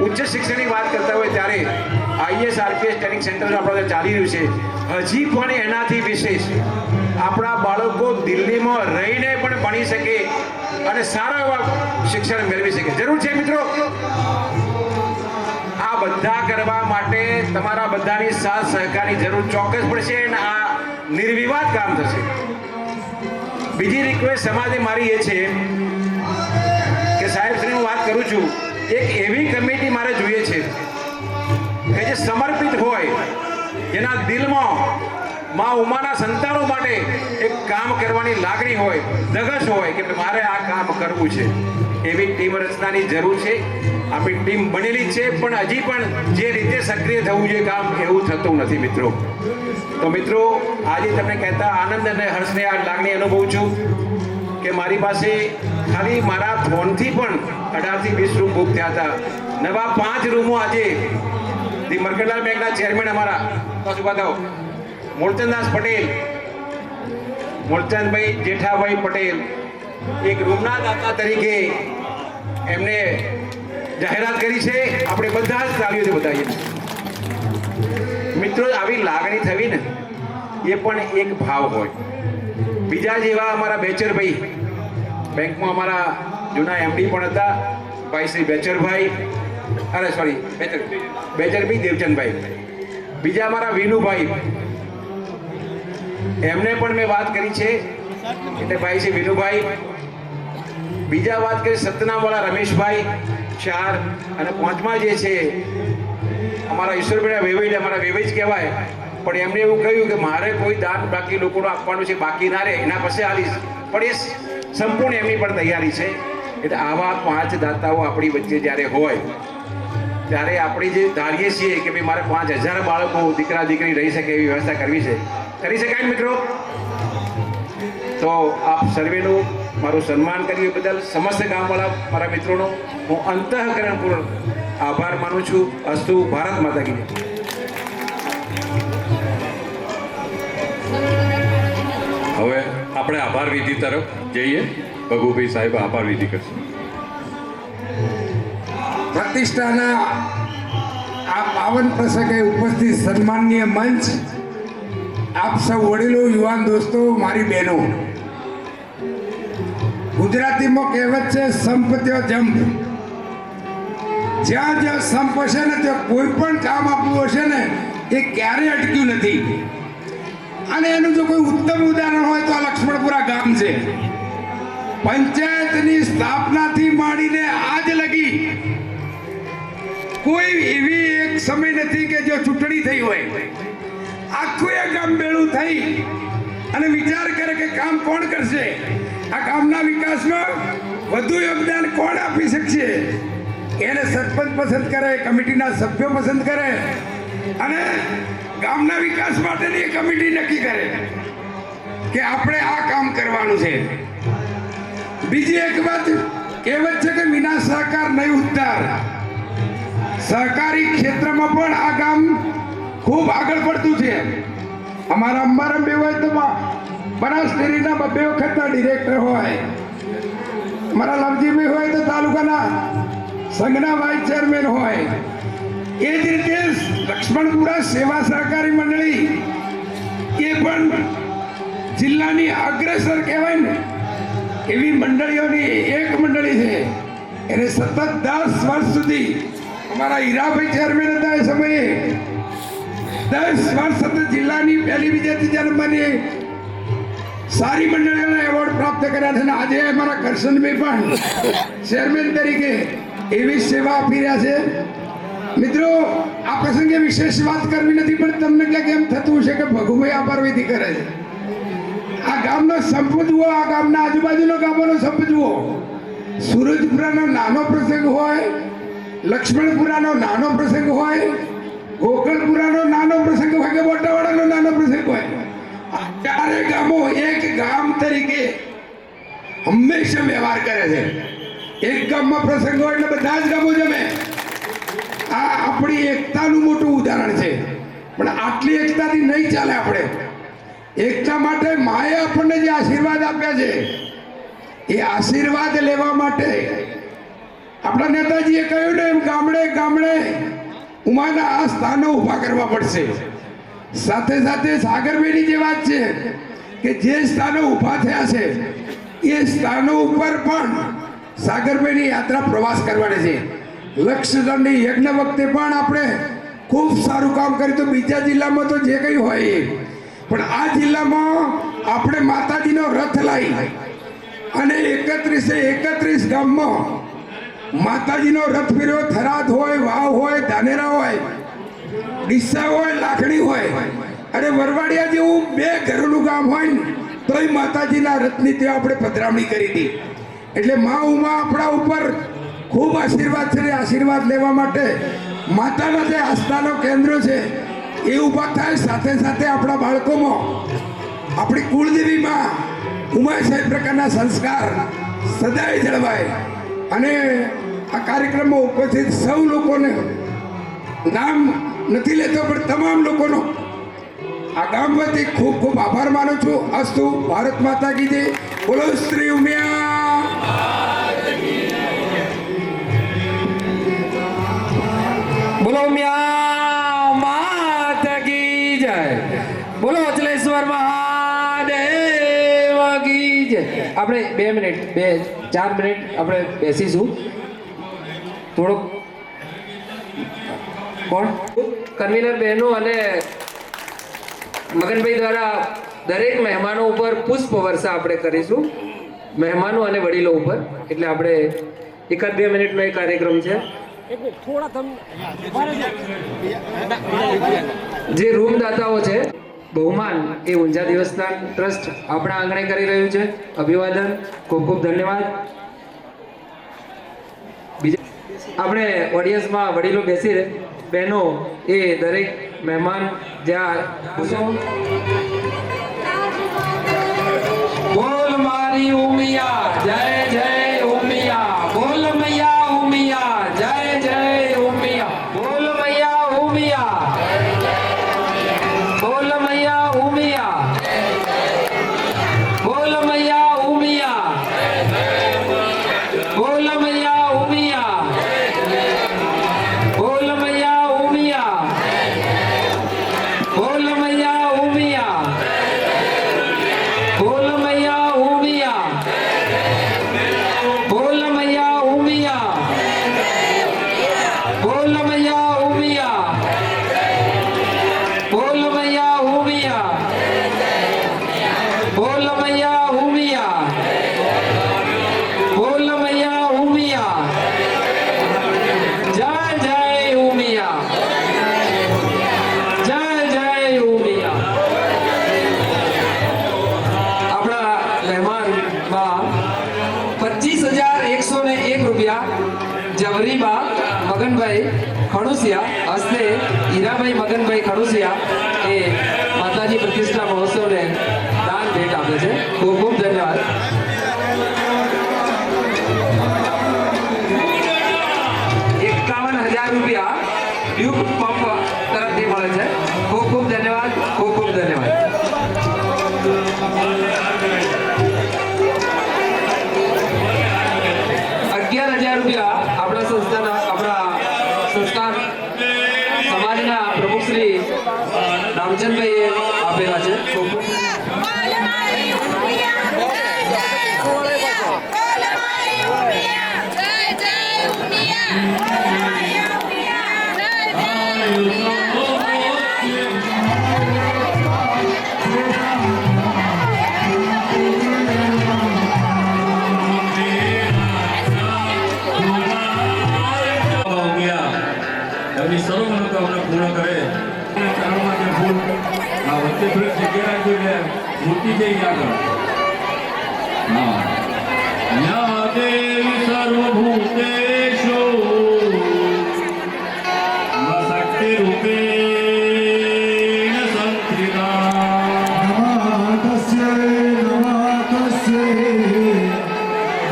ઉચ્ચ શિક્ષણની વાત કરતા હોય ત્યારે IAS RPS ટ્રેનિંગ સેન્ટર આપણે ચાલી રહ્યું છે. હજી પણ એનાથી વિશેષ આપણા બાળકો દિલ્હીમાં રહીને પણ ભણી શકે અને સારા એવા શિક્ષણ મેળવી શકે. જરૂર છે મિત્રો. આ બધા કરવા માટે તમારા બધાની સાથ સહકારની જરૂર ચોક્કસ પડશે અને આ નિર્વિવાદ કામ થશે. બીજી રિક્વેસ્ટ સમાજે મારી એ છે કે સાહેબશ્રી હું વાત કરું છું, એક એવી કમિટી મારે જોઈએ છે કે જે સમર્પિત હોય, જેના દિલમાં મા ઉમાના સંતાનો માટે એક કામ કરવાની લાગણી હોય, ધગશ હોય કે મારે આ કામ કરવું છે. એવી ટીમ રચનાની જરૂર છે. આપણી ટીમ બનેલી છે, પણ હજી પણ જે રીતે સક્રિય થવું જોઈએ કામ, એવું થતું નથી મિત્રો. તો મિત્રો, આજે તમને કહેતા આનંદ અને હર્ષને આ લાગણી અનુભવું છું કે મારી પાસે ખાલી મારા ફોનથી પણ 18 થી 20 રૂમ બુક થયા હતા. નવા 5 રૂમો આજે ધી મર્કેન્ટાઇલ બેંકના ચેરમેન અમારા બતાવો મૂળચંદદાસ પટેલ, મૂળચંદભાઈ જેઠાભાઈ પટેલ એક રૂમના દાતા તરીકે એમને જાહેરાત કરી છે. આપણે બધા જ તાળીઓથી બતાવીએ. મિત્રો, આવી લાગણી થવી ને એ પણ એક ભાવ હોય. બીજા જેવા અમારા બેચરભાઈ બેંકમાં અમારા જૂના MD પણ હતા, ભાઈ શ્રી બેચરભાઈ, બેચરભાઈ દેવચંદભાઈ. બીજા અમારા વિનુભાઈ, એમને પણ મેં વાત કરી છે, એટલે ભાઈ છે વિનુભાઈ. બીજા વાત કરી સતનામવાળા રમેશભાઈ 4, અને 5મા જે છે અમારા ઈશ્વરભાઈ વેવાઈ, અમારા વેવાઈ જ કહેવાય, પણ એમને એવું કહ્યું કે મારે કોઈ દાન બાકી લોકોનું આપવાનું છે, બાકી ના રહે એના પછી આવીશ, પણ એ સંપૂર્ણ એમની પણ તૈયારી છે. એટલે આવા 5 દાતાઓ આપણી વચ્ચે જ્યારે હોય ત્યારે આપણે જે ધારીએ છીએ કે ભાઈ મારે 5000 બાળકો દીકરા દીકરી રહી શકે એવી વ્યવસ્થા કરવી છે, કરી શકાય ને મિત્રો? તો આપ સર્વેનું મારું સન્માન કર્યું બદલ સમસ્ત ગામવાળા મારા મિત્રોનો હું અંતઃકરણપૂર્વક આભાર માનું છું. અસ્તુ. ભારત માતા કી જય. આપણે આભાર વિધિ તરફ જઈએ. ભગુભાઈ સાહેબ આભાર વિધિ કરશે. પ્રતિષ્ઠાના આ પાવન પ્રસંગે ઉપસ્થિત સન્માનનીય મંચ, આપ સૌ વડીલો, યુવાન દોસ્તો, મારી બહેનો, ગુજરાતીમાં કહેવત છે સંપ ત્યો જંપ. જ્યાં જ્યાં સંપ હશે ને ત્યાં કોઈ પણ કામ આપણું હશે ને એ ક્યારેય અટક્યું નથી. અને એનું જો કોઈ ઉત્તમ ઉદાહરણ હોય તો આ લક્ષ્મણપુરા ગામ છે. પંચાયતની સ્થાપનાથી માંડીને આજ લગી કોઈ એવી એક સમય નથી કે જો ચૂંટણી થઈ હોય આખું એ ગામ ભેળું થઈ અને વિચાર કરે કે કામ કોણ કરશે, આ ગામના વિકાસમાં વધુ યોગદાન કોણ આપી શકશે. એને સરપંચ પસંદ કરે, કમિટીના સભ્યો પસંદ કરે અને ગામના વિકાસ માટેની એક કમિટી નક્કી કરે કે આપણે આ કામ કરવાનું છે. બીજી એક વાત કહેવત છે કે વિના સહકાર નહીં ઉદ્ધાર. સહકારી ક્ષેત્રમાં પણ આ ગામ ખૂબ આગળ પડતું છે. અમારા અંબારામ બે હોય તો બનાસ ડેરીના 2 વખતના ડિરેક્ટર હોય, અમારા લવજીભાઈ હોય તો તાલુકાના સંઘના વાઇસ ચેરમેન હોય. એ જ રીતે લક્ષ્મણપુરા સેવા સહકારી મંડળી એ પણ જિલ્લાની અગ્રેસર કહેવાય ને એવી મંડળીઓની એક મંડળી છે. એને સતત 10 વર્ષ સુધી અમારા હીરાભાઈ ચેરમેન હતા એ સમયે 10 વર્ષ સતત જિલ્લાની પહેલી, બીજા, ત્રીજા નંબરની સારી મંડળીઓને એવોર્ડ પ્રાપ્ત કર્યા છે. અને આજે અમારા કરશનભાઈ પણ ચેરમેન તરીકે એવી સેવા આપી રહ્યા છે. મિત્રો, આ પ્રસંગે વિશેષ વાત કરવી નથી, પણ તમને ક્યાંક એમ થતું છે કે ભગુભાઈ આભાર વિધિ કરે છે. આ ગામનો સંપ જુઓ, આ ગામના આજુબાજુનો ગામોનો સંપ જુઓ. સુરજપુરાનો નાનો પ્રસંગ હોય, લક્ષ્મણપુરાનો નાનો પ્રસંગ હોય, ગોકળપુરાનો નાનો પ્રસંગ હોય કે બોટાવાડાનો નાનો પ્રસંગ હોય, આ ચારે ગામો એક ગામ તરીકે હંમેશા વ્યવહાર કરે છે. એક ગામમાં પ્રસંગ હોય એટલે બધા જ ગામો જમે. આ આપણી એકતાનું મોટું ઉદાહરણ છે. પણ આટલી એકતાથી નહીં ચાલે. આપણે એકતા માટે માએ આપણને જે આશીર્વાદ આપ્યા છે એ આશીર્વાદ લેવા માટે આપણા નેતાજીએ કહ્યું ને એમ ગામડે ગામડે ઉમાના આ સ્થાનો ઊભા કરવા પડશે. સાથે સાથે સાગરભાઈની જે વાત છે કે જે સ્થાનો ઊભા થયા છે એ સ્થાનો ઉપર પણ સાગરભાઈની યાત્રા પ્રવાસ કરવાની છે. લક્ષચંડી યજ્ઞ વખતે પણ આપણે ખૂબ સારું કામ કર્યું. તો બીજા જિલ્લામાં તો જે કંઈ હોય એ, પણ આ જિલ્લામાં આપણે માતાજીનો રથ લાવી અને 31 ગામમાં માતાજીનો રથ ફેર્યો. થરાદ હોય, વાવ હોય, ધાનેરા હોય, ડીસા હોય, લાખણી હોય, અને વરવાડિયા જેવું 2 ઘરોનું ગામ હોય ને તોય માતાજીના રથની ત્યાં આપણે પધરામણી કરી હતી. એટલે મા ઉમા આપણા ઉપર ખૂબ આશીર્વાદ છે. આશીર્વાદ લેવા માટે માતાના જે આસ્થાનો કેન્દ્રો છે એ ઊભા થાય. સાથે સાથે આપણા બાળકોમાં આપણી કુળદેવીમાં ઉમા સાહેબ પ્રકારના સંસ્કાર સદાય જળવાય. અને આ કાર્યક્રમમાં ઉપસ્થિત સૌ લોકોને નામ નથી લેતો પણ તમામ લોકોનો આ ગામ વતી ખૂબ ખૂબ આભાર માનું છું. અસ્તુ. ભારત માતા કી જય. બોલો શ્રી ઉમિયા. બોલો મ્યા માતા કી જય. બોલો અચલેશ્વર મહાદેવ કી જય. આપણે 2 મિનિટ 4 મિનિટ આપણે બેસીશું. થોડોક કોણ કન્વીનર બહેનો અને મગનભાઈ દ્વારા દરેક મહેમાનો ઉપર પુષ્પ વર્ષા આપણે કરીશું, મહેમાનો અને વડીલો ઉપર. એટલે આપણે 1-2 મિનિટનો એક કાર્યક્રમ છે. જે રૂમદાતાઓ છે બહુમાન એ ઊંઝા દેવસ્થાન ટ્રસ્ટ આપણા આંગણે કરી રહ્યું છે. અભિવાદન, ખૂબ ખૂબ ધન્યવાદ. બીજા આપણે ઓડિયન્સમાં વડીલો બેસી રહે, બહેનો એ દરેક મહેમાન જ્યાં બોલ મારી ઉમિયા જય જય ઉમિયા. બોલ મૈયા ઉમિયા જય જય ઉમિયા. બોલ મૈયા ઉમિયા. બોલ મૈયા ઉમિયા. બોલ જવરીબા મગનભાઈ ખડુસિયા હસ્તે હીરાભાઈ મગનભાઈ ખડુસિયા એ માતાજી પ્રતિષ્ઠા મહોત્સવને દાન ભેટ આપે છે. ખૂબ ખૂબ ધન્યવાદ. 51,000 રૂપિયા ડ્યુક પંપ તરફથી મળે છે. ખૂબ ખૂબ ધન્યવાદ. ખૂબ ખૂબ ધન્યવાદ. 11,000 રૂપિયા આપણા સંસ્કાર સમાજના પ્રમુખ શ્રી રામચંદભાઈએ આપેલા છે. ખૂબ ખૂબ એમની સર્વ મનોકામના પૂર્ણ કરે. ચારણમાં જે ફૂલ આ વચ્ચે થોડીક જગ્યા રાખજો કે મૂર્તિ છે આગળ. હા યા દેવી સર્વભૂતેષુ શક્તિ રૂપેણ સંસ્થિતા. નમાસ્તે નમાસ્તે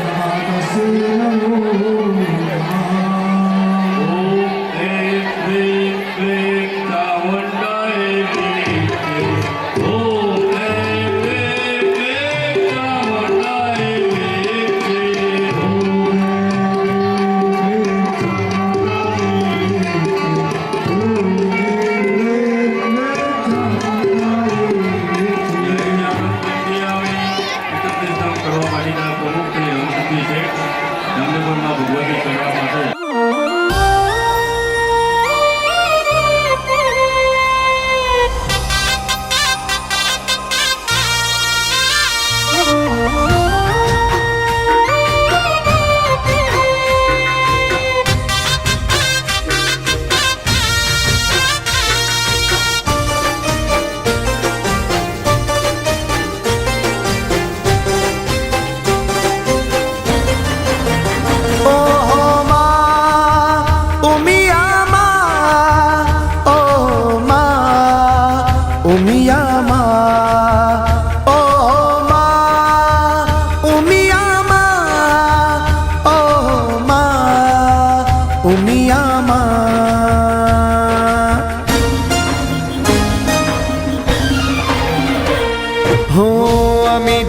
નમાસ્તે નમો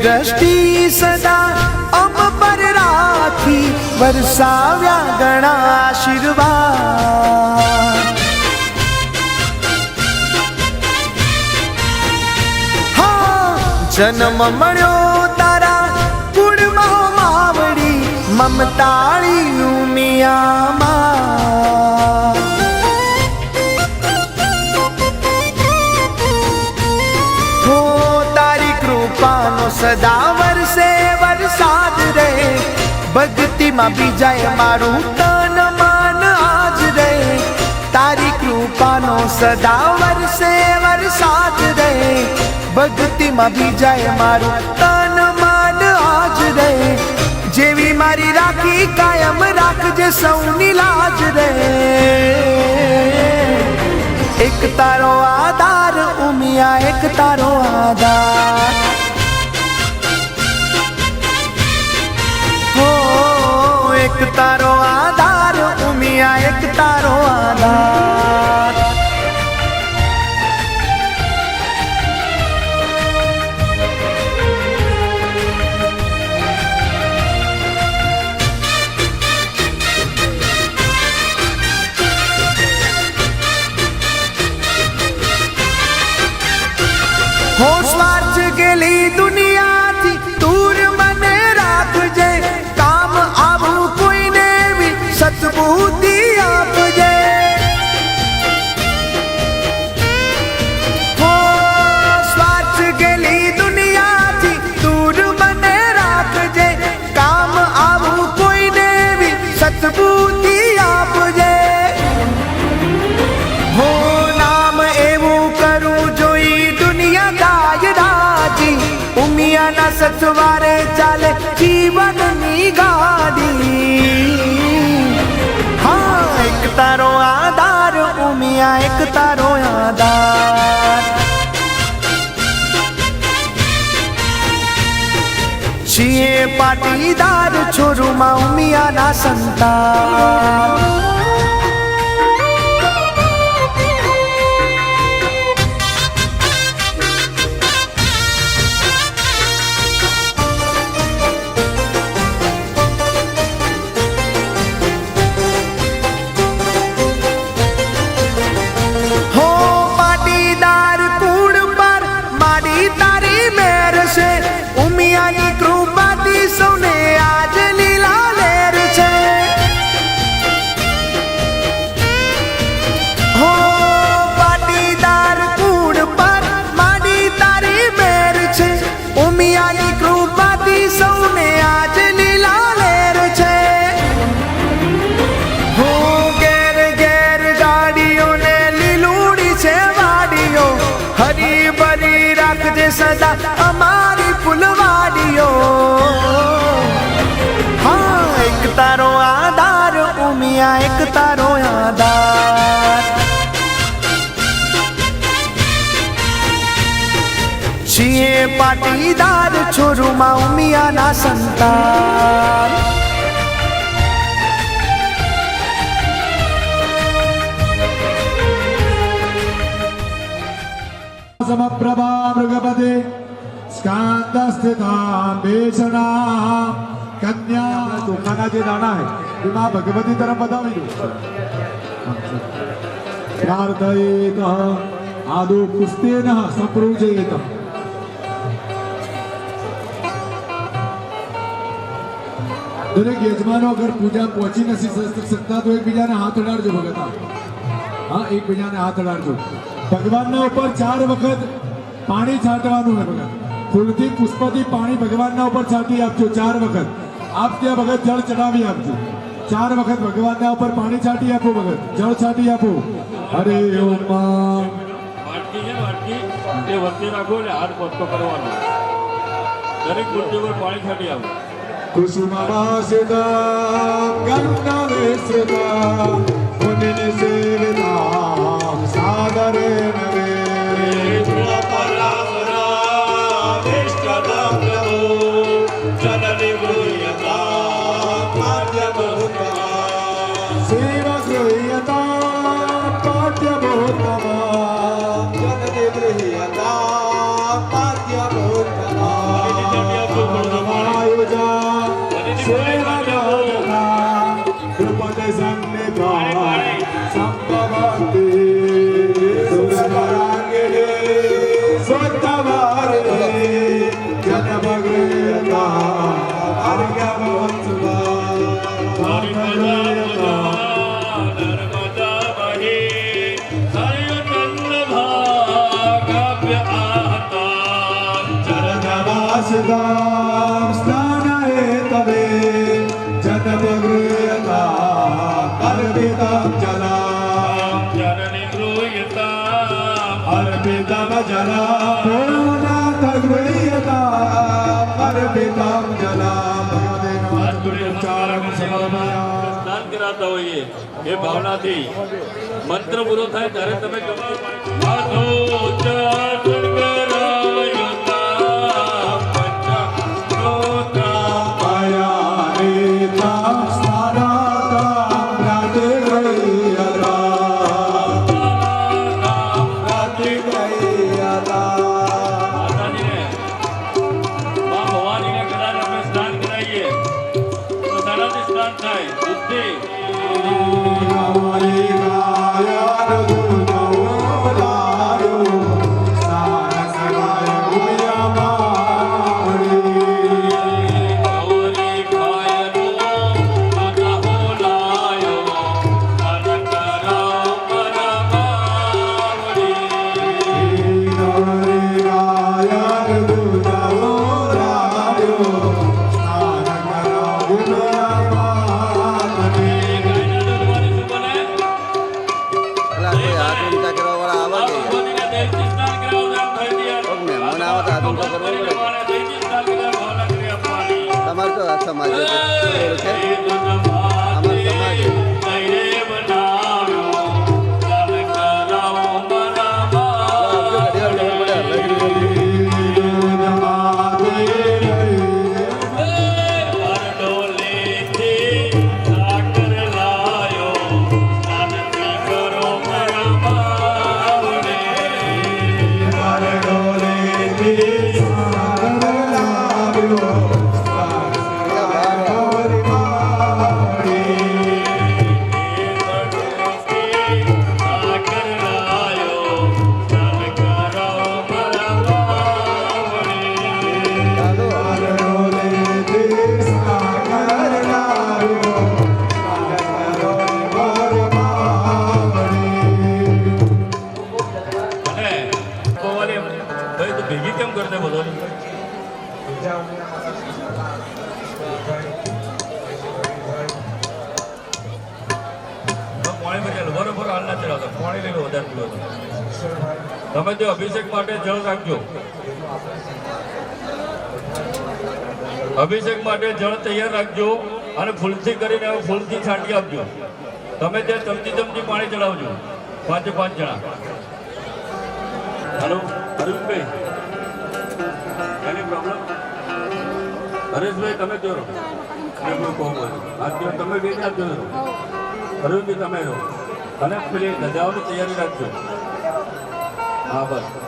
દ્રષ્ટિ સદા અમ પર રાખી વરસાવ્યા ઘણા આશીર્વાદ. હા જન્મ મળ્યો તારા કુળમાં માવડી મમતાળી ઉમિયામાં. હો તારી કૃપાનો સદા વરસે વરસાદ રે. ભક્તિમાં બીજાય મારું તન મન આજ રે. તારી કૃપાનો સદા વરસે વરસાદ રે. ભક્તિમાં બીજાય મારું તન મન આજ રે. જેવી મારી રાખી કાયમ રાખજે સૌની લાજ રે. એક તારો આધાર ઉમિયા એક તારો આધાર. હો એક તારો આધાર ઉમિયા એક તારો આધાર. હો સ્વાર્થ ગેલી દુનિયાથી દૂર મને રાખજે. કામ આવું કોઈને બી સદબુદ્ધિ આપજે. હો સ્વાર્થ ગેલી દુનિયાથી દૂર મને રાખજે. કામ આવું કોઈને બી સદબુદ્ધિ આપજે. હો નામ એવું કરું જોઈ ઉમિયાના સથવારે ચાલે જીવનની ગાડી. તારો આધાર ઉમિયા એક તારો આધાર છીએ પાટીદાર છોરુમાં ઉમિયાના સંતાન સદા અમારી ફૂલવાડીઓ હા એક તારો આધાર ઉમિયા એક તારો આધાર છીએ પાટીદાર છોરુમાં ઉમિયાના સંતાન समप्रभा मृगपते स्कांदस्थितां बेचना कन्या ચોખાના જે દાણા હે એમાં ભગવતી તરફ બતાવી દો પ્રાર્થયેત આદો પુસ્તેન સંપ્રુજયેત દરેક યજમાનો અગર પૂજા પહોંચી નથી શકતા તો એકબીજાને હાથ અડાડજો ભગતા હા એકબીજાને હાથ અડાડજો ભગવાનના ઉપર 4 વખત પાણી છાંટવાનું છે ભગત ફૂલથી પુષ્પથી પાણી ભગવાનના ઉપર છાંટી આપજો 4 વખત આપ ત્યાં ભગત જળ ચડાવી આપજો 4 વખત ભગવાનના ઉપર પાણી છાંટી આપો ભગત જળ છાંટી આપો હરે ઓમ વાટકી છે વાટકી તે વચ્ચે રાખો એટલે હાથ પત્તો કરવાનો દરેક મૂર્તિ પર પાણી છાંટી આપો કુસુમાસિતા ગંગાવેશ્રિતા મુનિ સેવિતા સાદરે નવે સ્નાન કરાતા હોઈએ એ ભાવનાથી મંત્ર પૂરો થાય ત્યારે તમે સમાજ અમારા સમાજ પાણી બચેલું બરોબર હાલ ના ચડાવતા પાણી લઈ લો વધારે પીવો તો તમે તે અભિષેક માટે જળ રાખજો અભિષેક માટે જળ તૈયાર રાખજો અને ફૂલથી કરીને ફૂલથી છાંટી આપજો તમે ત્યાં ચમચી પાણી ચડાવજો 5 જણા હેલો હરીશભાઈ એની પ્રોબ્લેમ હરેશભાઈ તમે કહો એમનું કહો આજનો તમે બે આપજો હરીશભાઈ તમે રહો અને પેલી ધજાઓની તૈયારી રાખજો હા બસ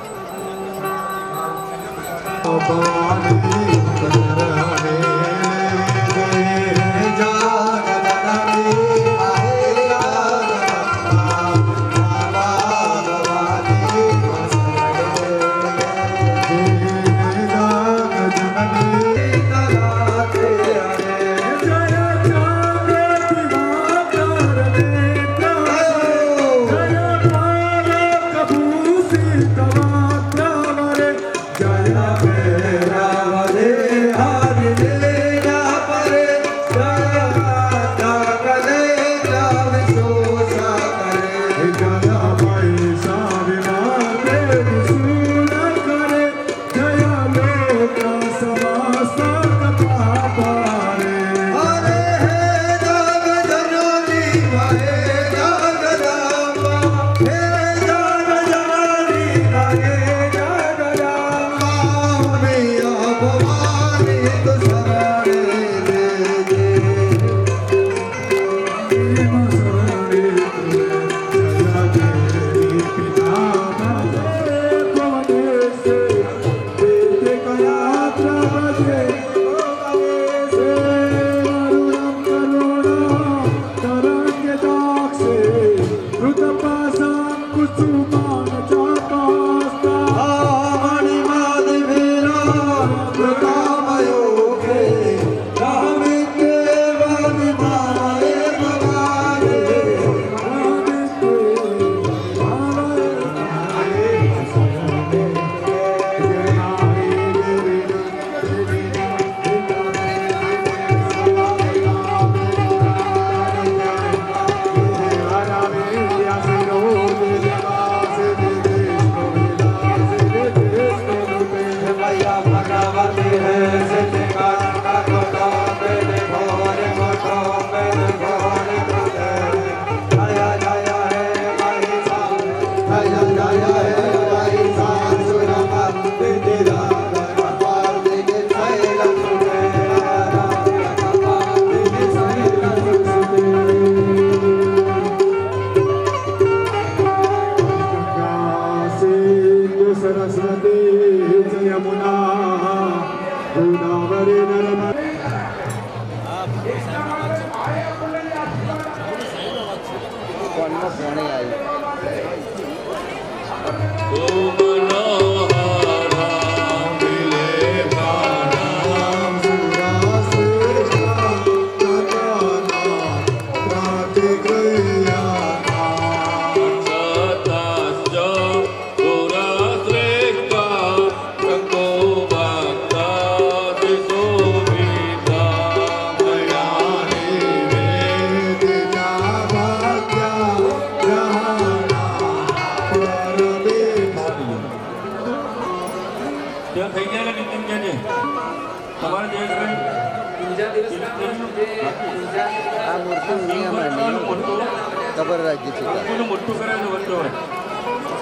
ખબર રાખી છે મોટું કરે તો વધતો હોય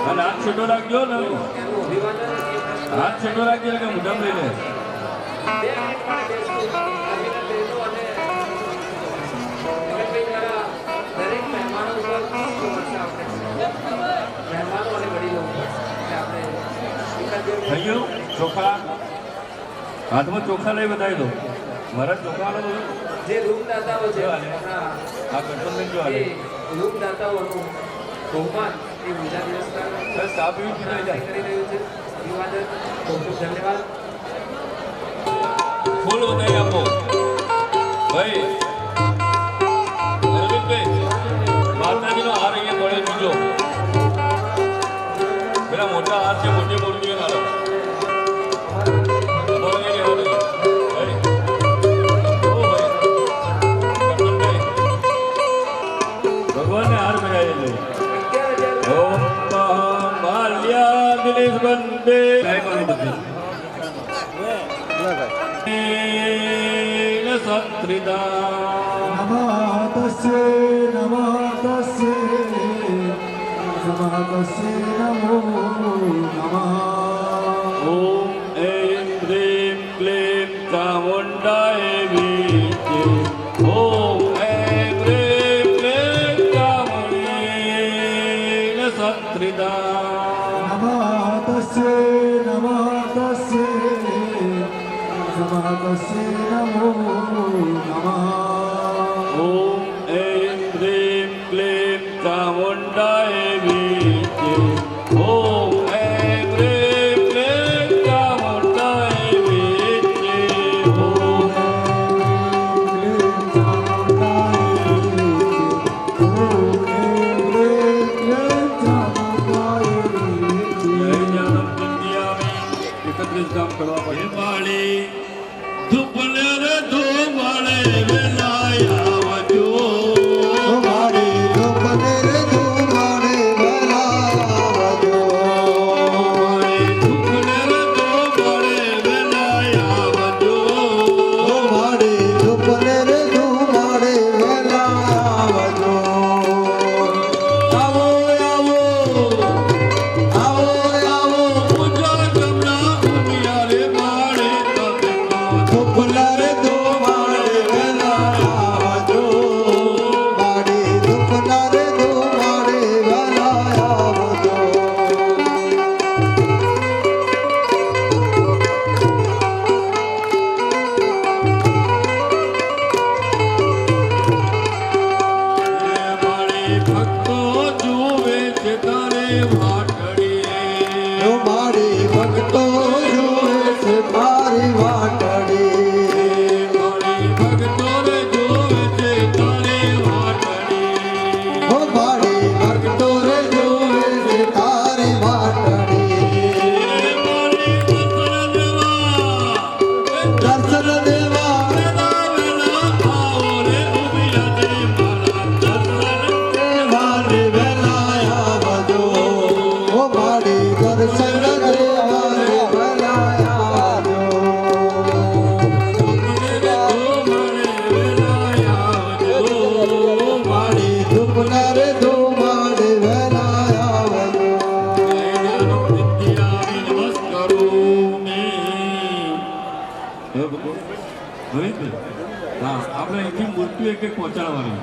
અને હાથ છેટો રાખજો ને હાથ છેટો રાખજો કે મુદ્દામ લઈ લે ભાઈઓ ચોખા હાથમાં ચોખા લઈ બતાવી દો મારા ચોખા જે રૂપદાતાઓ છે આ ગઠબંધન જો હાલે રૂપદાતાઓનું બહુમાન એ બીજા દિવસના બસ સાફ એવી કરી રહ્યું છે અભિવાદન ખૂબ ખૂબ ધન્યવાદ ફૂલ વધારી આપો ભાઈ અરવિંદભાઈ માતાજીનો હાર અહીંયા મળે બીજો પેલા મોટા હાર છે મોટી મૂર્તિઓ ના સત્રિદા નમઃ તસ્ય નમો નમઃ. ઓમ એમ હ્રીમ ક્લીમ ચામુંડાય વિદ્યે. ઓમ એમ હ્રીમ ક્લીમ ચામુંડેન સત્રિદા નમઃ તસ્ય નમો નમઃ. ઓમ એમ હ્રીમ ક્લીમ ચામુંડાય વિદ્યે. ઓમ એમ હ્રીમ ક્લીમ ચામુંડાય વિદ્યે. ઓમ એકત્રીસ કામ કરવા પડે વાળી ધૂપને રે ધૂમાડે વેલાય આવજો. ધૂપને રે ધૂમાડે વેલાય આવજો. આવો આવો પૂજા કમરા ઉમિયારે માળે તમે મારી ભક્તો જુએ છે તારે વાટડીએ. મારી ભક્તો રે જુએ છે તારે વાટડીએ. દર્શન દેવા વેલા વેલા આવો રે ઉમિયાને મારા દર્શન. ધૂપને રે ધૂમાડે વેલાય આવજો. આપણે અહીંથી મૂર્તિ એક એક પહોંચાડવાની.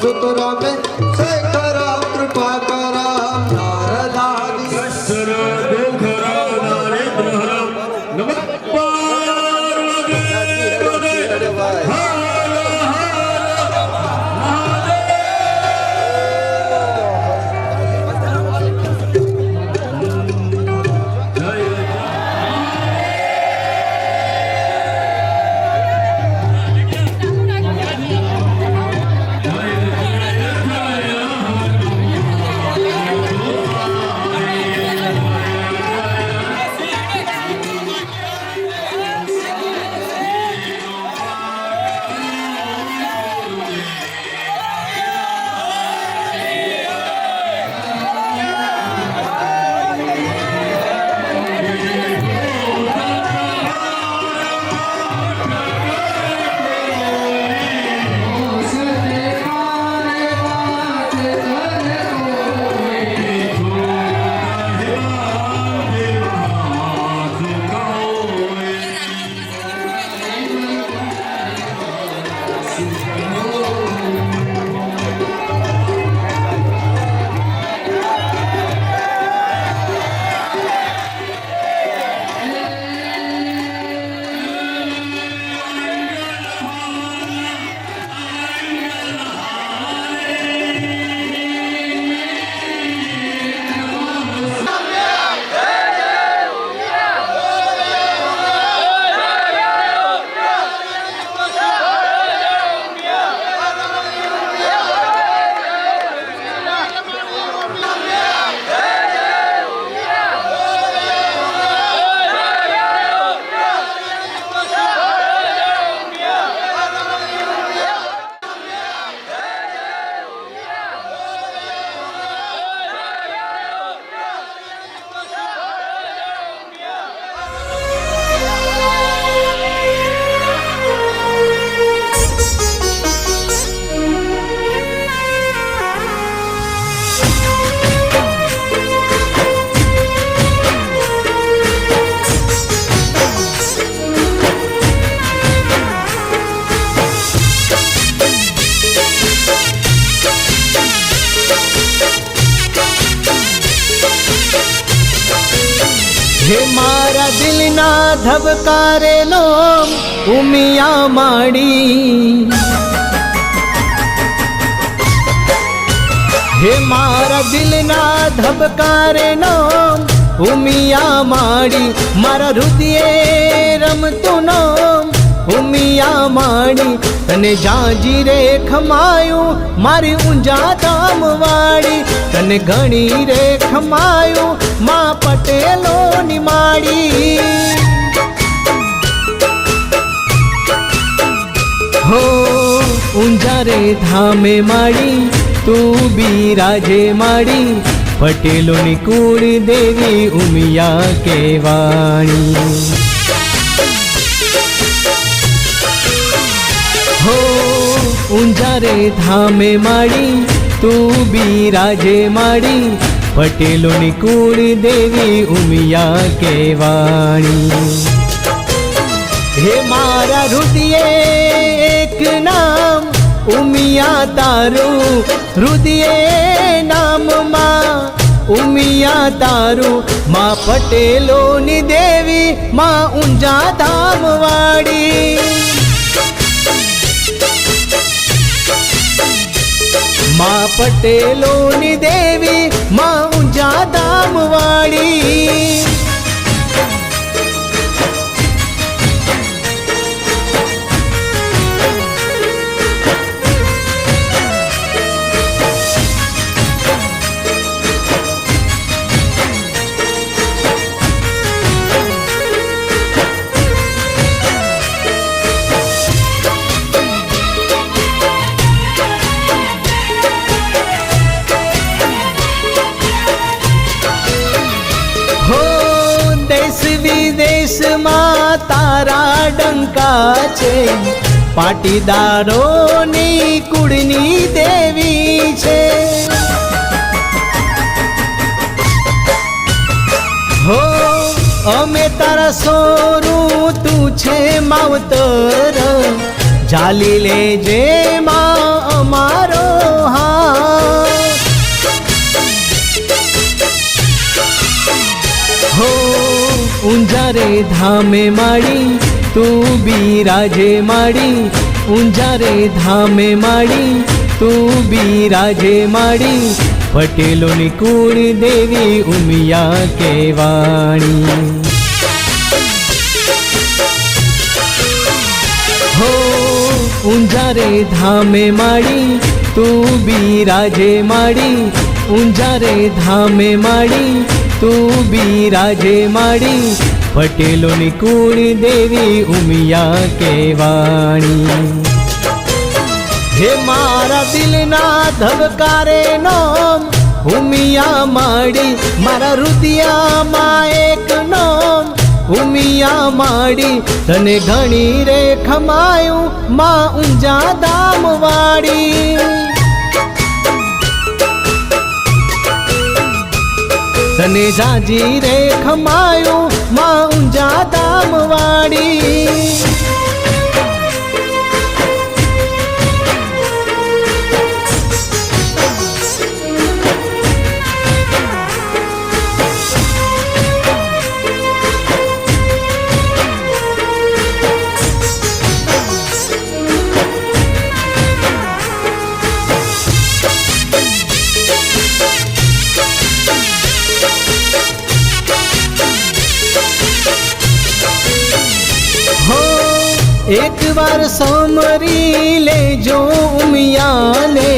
सुत रामे शेखर कृपा करा नारदादि कष्टर दुखर दारिद्र नमः पार्वती हे मारा दिल ना धबकारेलो उमिया माड़ी हे मारा दिल ना धबकारेलो उमिया माड़ी मारा हृदय रमतो नो उमिया माड़ी तने जाजी रे खमायो मारी ऊंजा धाम वाड़ी तने घणी रे खमायो मां पटेलो निमाड़ी हो ऊंजा रे धामे माड़ी तू बिराजे माड़ी पटेलो नी कूड़ी देवी उमिया के वाणी हो ऊंजा रे धामे माड़ी तू बिराजे माड़ी पटेलो नी कूड़ी देवी उमिया के वाणी हे मारा हृदय एक नाम उमिया तारू हृदय नाम मां उमिया तारू मां पटेलो नी देवी मां ऊंजा धाम वाड़ी मां पटेलो नी देवी मां ऊंजा धाम वाड़ी विदेश में तारा डंका छे पाटीदारो नी कुड़नी देवी छे हो अमे तारा सोरू तू छे मावतर जाली ले जे मां अमारो રે ધામે માડી તું બિરાજે માડી ઊંઝા રે ધામે માડી તું બિરાજે માડી પટેલોની કુળ દેવી ઉમિયા કેવાણી હો ઊંઝા રે ધામે માડી તું બિરાજે માડી ઊંઝા રે ધામે માડી તું બિરાજે માડી પટેલોની કુળ દેવી ઉમિયા કેવાણી હે મારા દિલના ધબકારે નોમ ઉમિયા માડી મારા હૃદયમાં એક નોમ ઉમિયા માડી તને ઘણી રે ખમાયું માં ઊંઝા ધામ વાળી તને જાજી રે ખમાયું માં ઊંઝા ધામ વાળી एक बार समरी लेजो उमियाने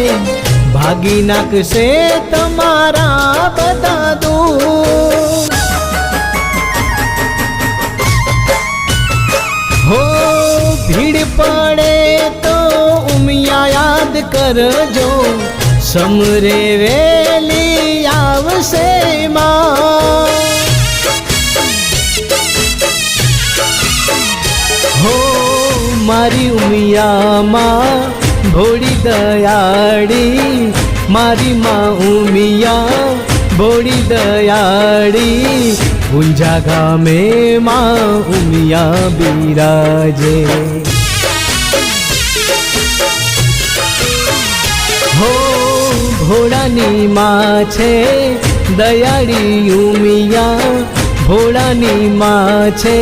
भागी नाक से तमारा बता दूं हो भीड़ पड़े तो उमिया याद कर जो समरे वेली आवसे मां हो मारी उमिया माँ भोड़ी दयाड़ी मारी माँ उमिया भोड़ी दयाड़ी ऊंझा गामे माँ उमिया बिराजे हो भोड़ानी माँ छे दयाड़ी उमिया भोड़ानी माँ छे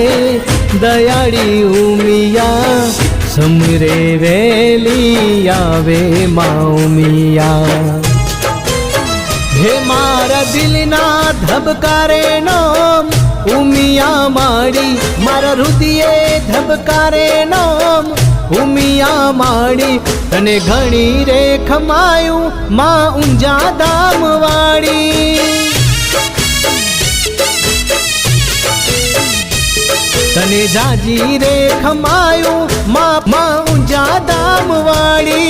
दयाड़ी उमिया समरे वेली आवे माँ उमिया हे मारा दिलना धबकारे नोम उमिया माड़ी मारा हृदय धबकारे नोम उमिया माड़ी तने घणी रे खमायूं माँ ऊंझा धाम वाड़ी तने जाजी रे खमायूं माँ ऊंझा धाम वाड़ी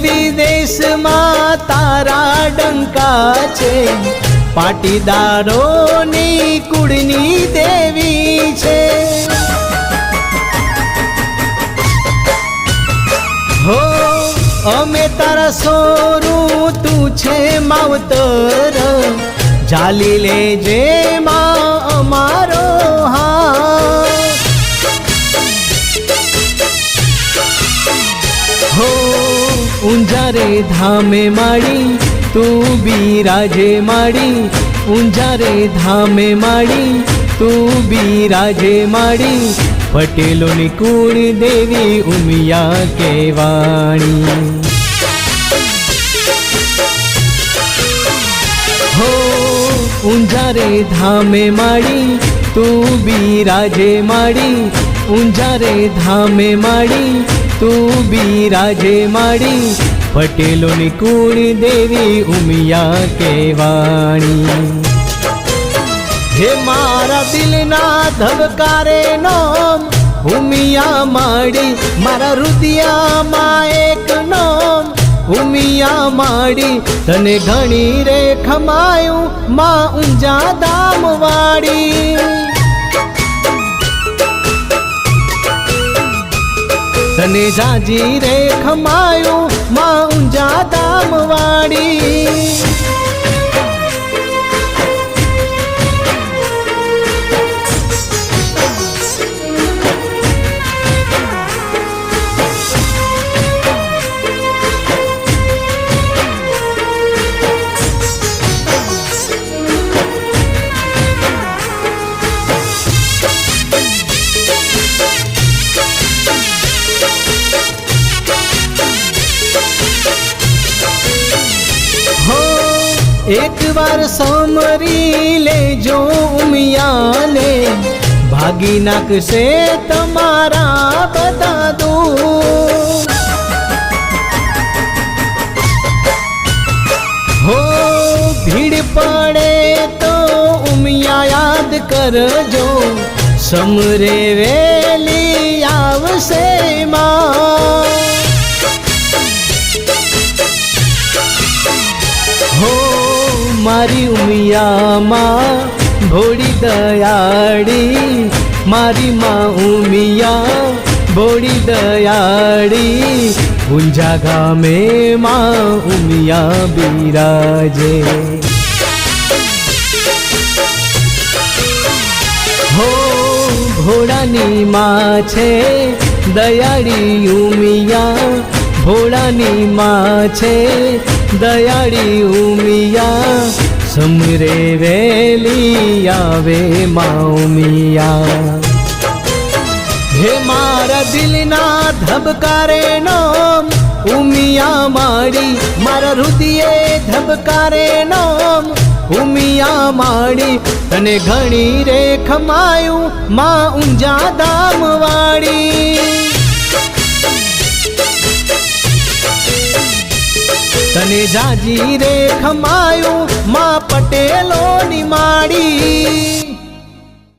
विदेश में तारा डंका छे पाटीदारों नी कुड़नी देवी छे हो अमे तारा सोरू तू छे मावतर जाली ले जे माँ अमारो हाथ हो ऊंझा रे धामे माड़ी तू बिराजे माड़ी ऊंझा रे धामे माड़ी तू बिराजे माड़ी पटेलोनी कुळ देवी उमिया केवाणी हो ऊंझा रे धामे माड़ी तू बिराजे माड़ी ऊंझा रे धामे माड़ी तू बिराजे माड़ी पटेलोनी कुळ देवी उमिया केवाणी हे मारा दिलना धबकारे नोम उमिया माड़ी मारा हृदयमां एक नोम ઉમિયા માડી તને ઘણી રે ખમાયું માં ઊંઝા ધામ વાળી તને જાજી રે ખમાયું માં ઊંઝા ધામ વાળી एक बार समरी लेजो उमियाने भागी नाक से तमारा बता दो हो भीड़ पड़े तो उमिया याद करजो समरे वेली आवसे मां हो मारी उमिया माँ भोड़ी दयाड़ी मारी माँ उमिया भोड़ी दयाड़ी ऊंझा गामे माँ उमिया बिराजे हो भोड़ानी माँ छे दयाड़ी उमिया भोळानी माँ छे दयाड़ी उमिया समरे वेली आवे माँ उमिया हे मारा दिलना धबकारे नोम उमिया माड़ी मारा हृदये धबकारे नोम उमिया माड़ी तने घणी रे खमायूं माँ ऊंझा धाम वाड़ी तने जाजी रे खमायूं माँ पटेलो नी माड़ी।